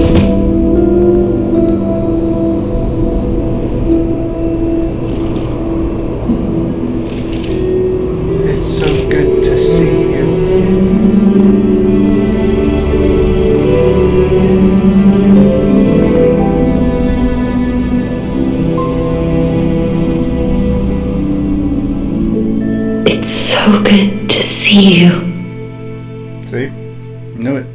Speaker 1: It's so good to see you.
Speaker 2: It's so good to see you.
Speaker 1: See? Knew it.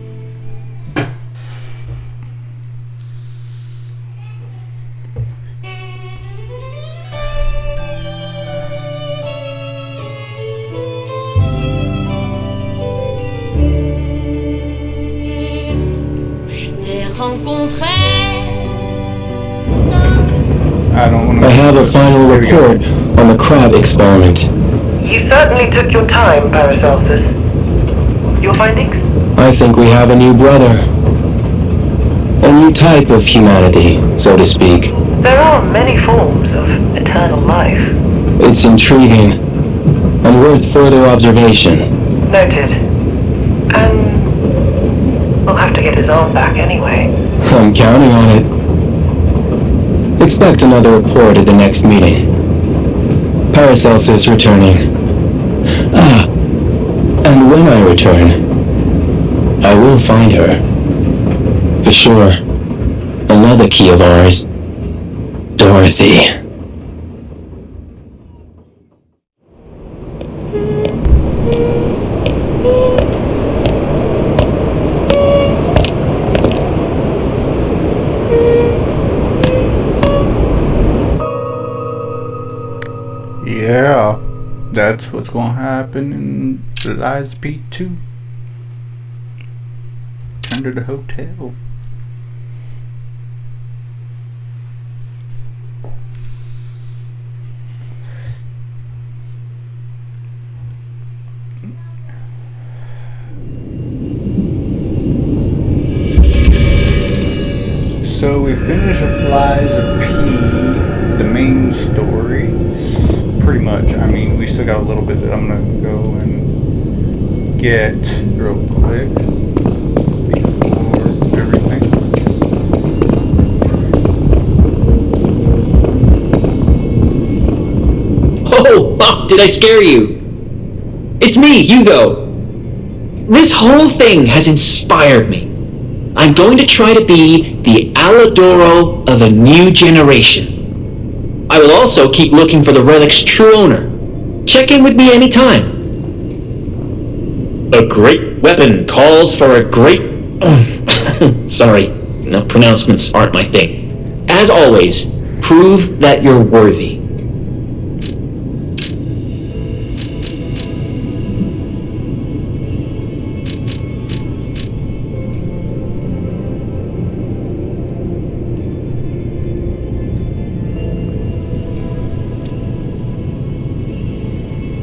Speaker 1: I don't want to.
Speaker 6: I have a final report on the crab experiment.
Speaker 7: You certainly took your time, Paracelsus. Your findings?
Speaker 6: I think we have a new brother. A new type of humanity, so to speak.
Speaker 7: There are many forms of eternal life.
Speaker 6: It's intriguing and worth further observation.
Speaker 7: Noted. And we'll have to get his arm back anyway.
Speaker 6: I'm counting on it. Expect another report at the next meeting. Paracelsus returning. And when I return, I will find her. For sure. Another key of ours. Dorothy.
Speaker 1: Yeah, that's what's gonna happen in Lies P2. Under the hotel. So we finish up Lies P, the main story. Pretty much. I mean, we still got a little bit that I'm gonna go and get real quick before everything.
Speaker 3: Oh, did I scare you? It's me, Hugo. This whole thing has inspired me. I'm going to try to be the Alidoro of a new generation. I will also keep looking for the relic's true owner. Check in with me anytime. A great weapon calls for a great... Sorry, no, pronouncements aren't my thing. As always, prove that you're worthy.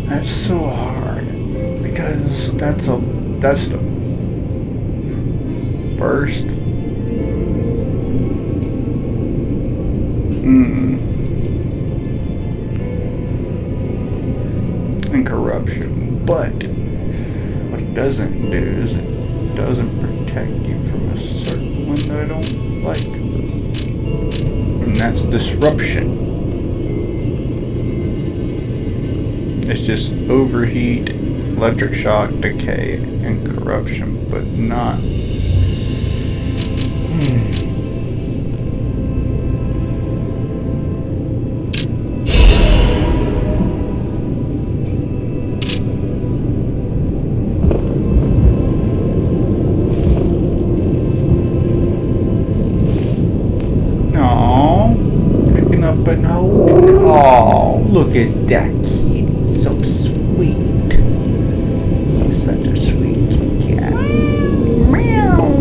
Speaker 1: That's so hard because that's the first And corruption. But what it doesn't do is it doesn't protect you from a certain one that I don't like. And that's disruption. It's just overheat, electric shock, decay, and corruption, but not. Picking up and holding. Oh, look at that kitty, so sweet. Such a sweet cat. Meow.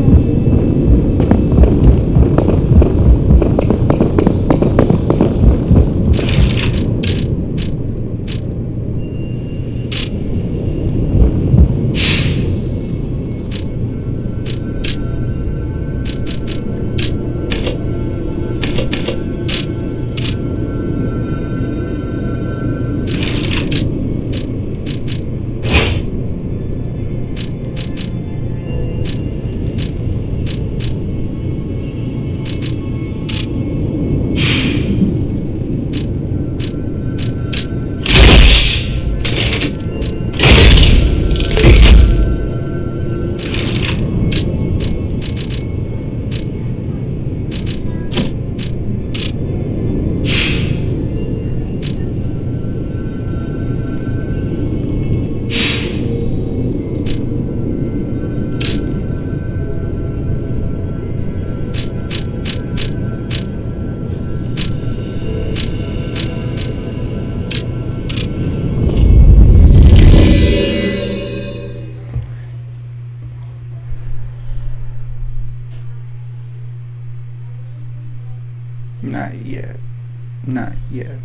Speaker 1: Not yet. Not yet.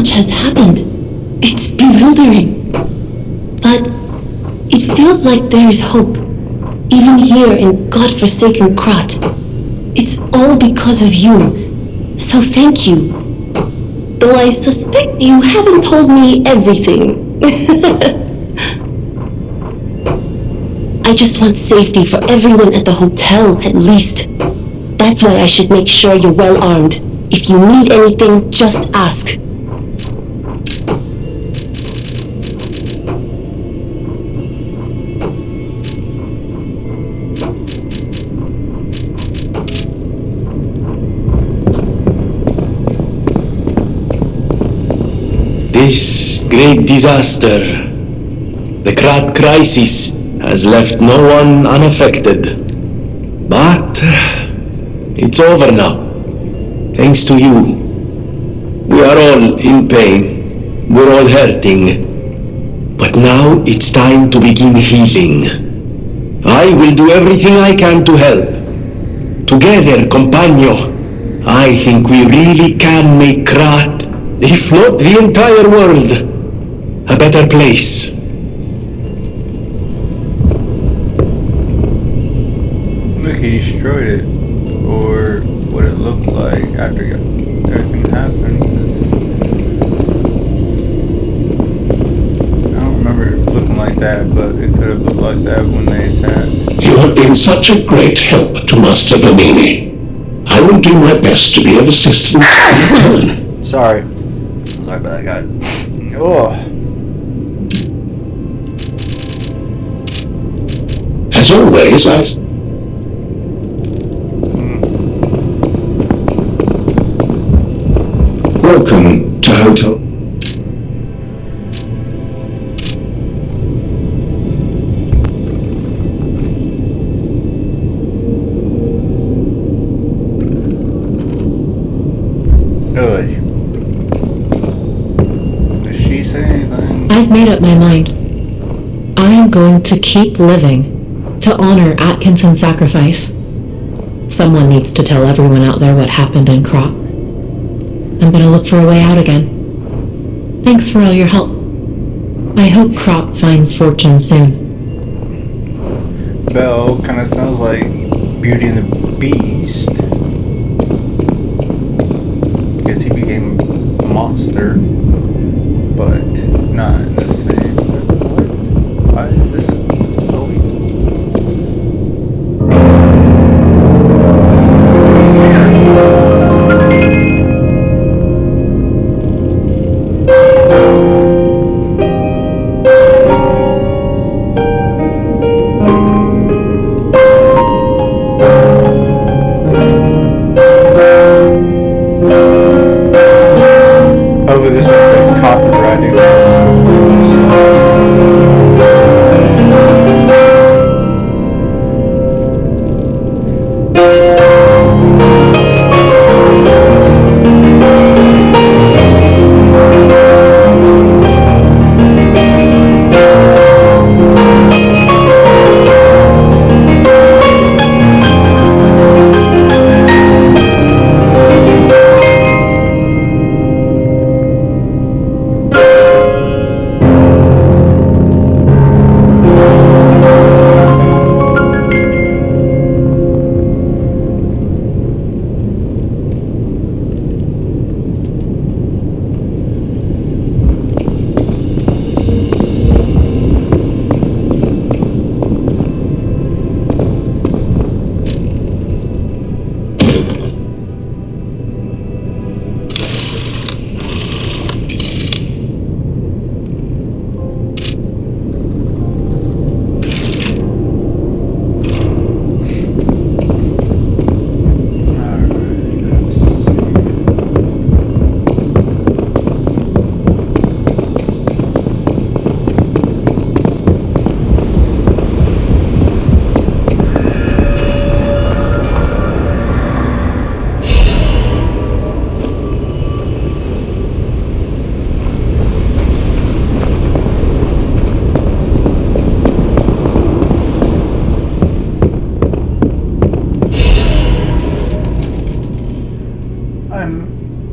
Speaker 2: much has happened. It's bewildering. But it feels like there is hope, even here in godforsaken Krat. It's all because of you, so thank you. Though I suspect you haven't told me everything. I just want safety for everyone at the hotel, at least. That's why I should make sure you're well armed. If you need anything, just ask.
Speaker 8: This great disaster, the Krat crisis, has left no one unaffected. But it's over now, thanks to you. We are all in pain, we're all hurting. But now it's time to begin healing. I will do everything I can to help. Together, compagno, I think we really can make Krat, if not the entire world, a better place.
Speaker 1: Look, he destroyed it. Or what it looked like after everything happened. I don't remember it looking like that, but it could have looked like that when they attacked.
Speaker 4: You have been such a great help to Master Bernini. I will do my best to be of assistance in return.
Speaker 1: Sorry about that guy. Oh.
Speaker 4: As always, Welcome to Hotel.
Speaker 1: Really? Did she say anything?
Speaker 9: I've made up my mind. I am going to keep living to honor Atkinson's sacrifice. Someone needs to tell everyone out there what happened in Krok. I'm gonna look for a way out again. Thanks for all your help. I hope Krok finds fortune soon.
Speaker 1: Belle kind of sounds like Beauty and the Beast. Guess he became a monster, but not in the same. What? Why is this so weird?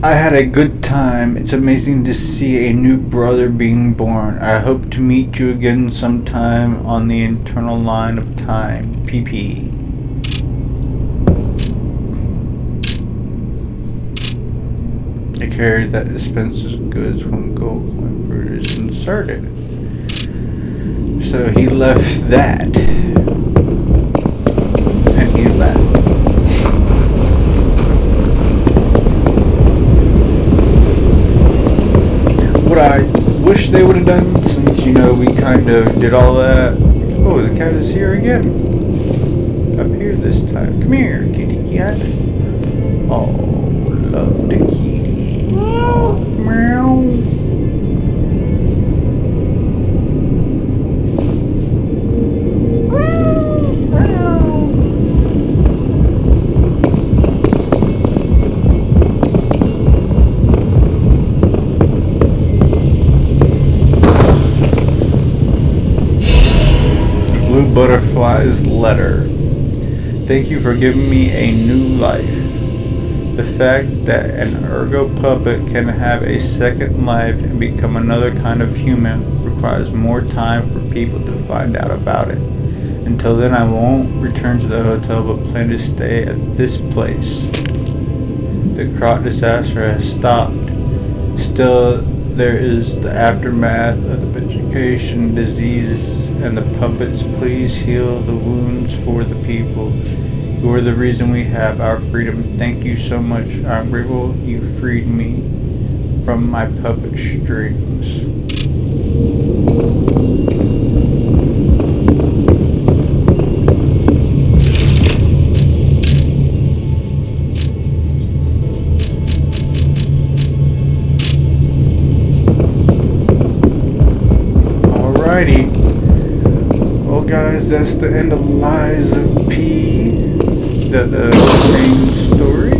Speaker 1: I had a good time. It's amazing to see a new brother being born. I hope to meet you again sometime on the eternal line of time. PP. A carrier that dispenses goods when gold coin fruit is inserted. So he left that. And he left. What I wish they would have done, since, you know, we kind of did all that. Oh, the cat is here again. Up here this time. Come here, kitty cat. Oh, love the kitty. Oh, meow. Butterfly's letter. Thank you for giving me a new life. The fact that an ergo puppet can have a second life and become another kind of human requires more time for people to find out about it. Until then, I won't return to the hotel but plan to stay at this place. The Krot disaster has stopped. Still, there is the aftermath of the vegetation disease and the puppets. Please heal the wounds for the people. You are the reason we have our freedom. Thank you so much. I'm grateful you freed me from my puppet strings. Alrighty. Well, guys, that's the end of Lies of P, the main story.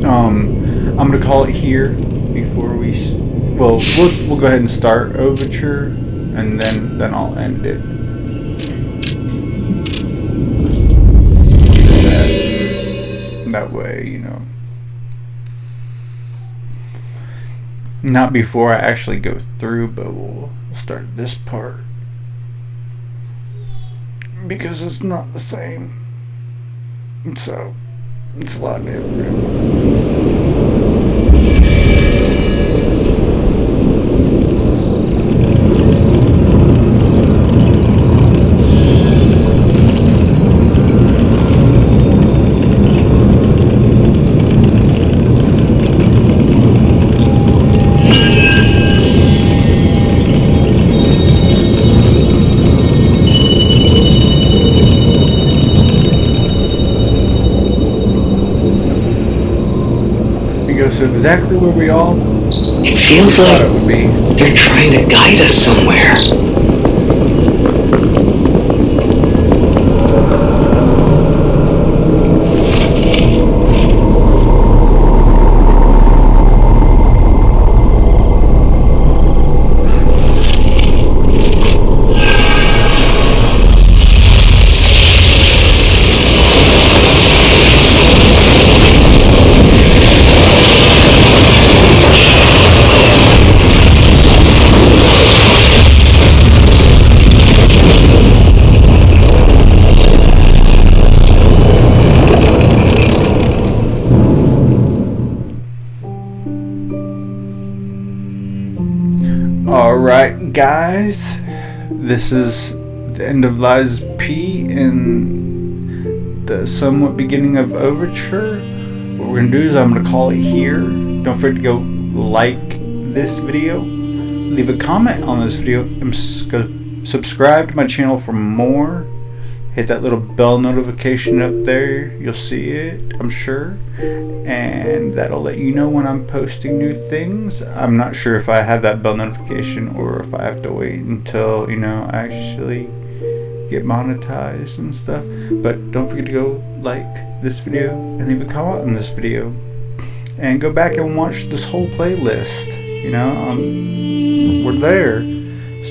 Speaker 1: I'm gonna call it here before we. We'll go ahead and start Overture, and then I'll end it. That way, you know. Not before I actually go through, but we'll start this part because it's not the same. So it's a lot different. So exactly where we all
Speaker 3: It feels
Speaker 1: thought
Speaker 3: like
Speaker 1: it would be.
Speaker 3: they're trying to guide us somewhere.
Speaker 1: Alright, guys, this is the end of Lies P and the somewhat beginning of Overture. What we're going to do is I'm going to call it here. Don't forget to go like this video, leave a comment on this video, and subscribe to my channel for more. Hit that little bell notification up there, you'll see it, I'm sure, and that'll let you know when I'm posting new things. I'm not sure if I have that bell notification or if I have to wait until, you know, I actually get monetized and stuff. But don't forget to go like this video and leave a comment on this video, and go back and watch this whole playlist. You know, we're there.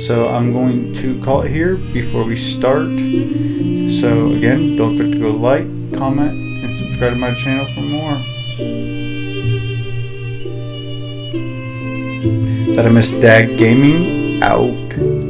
Speaker 1: So I'm going to call it here before we start. So again, don't forget to go like, comment, And subscribe to my channel for more. ThatMSDadGaming out.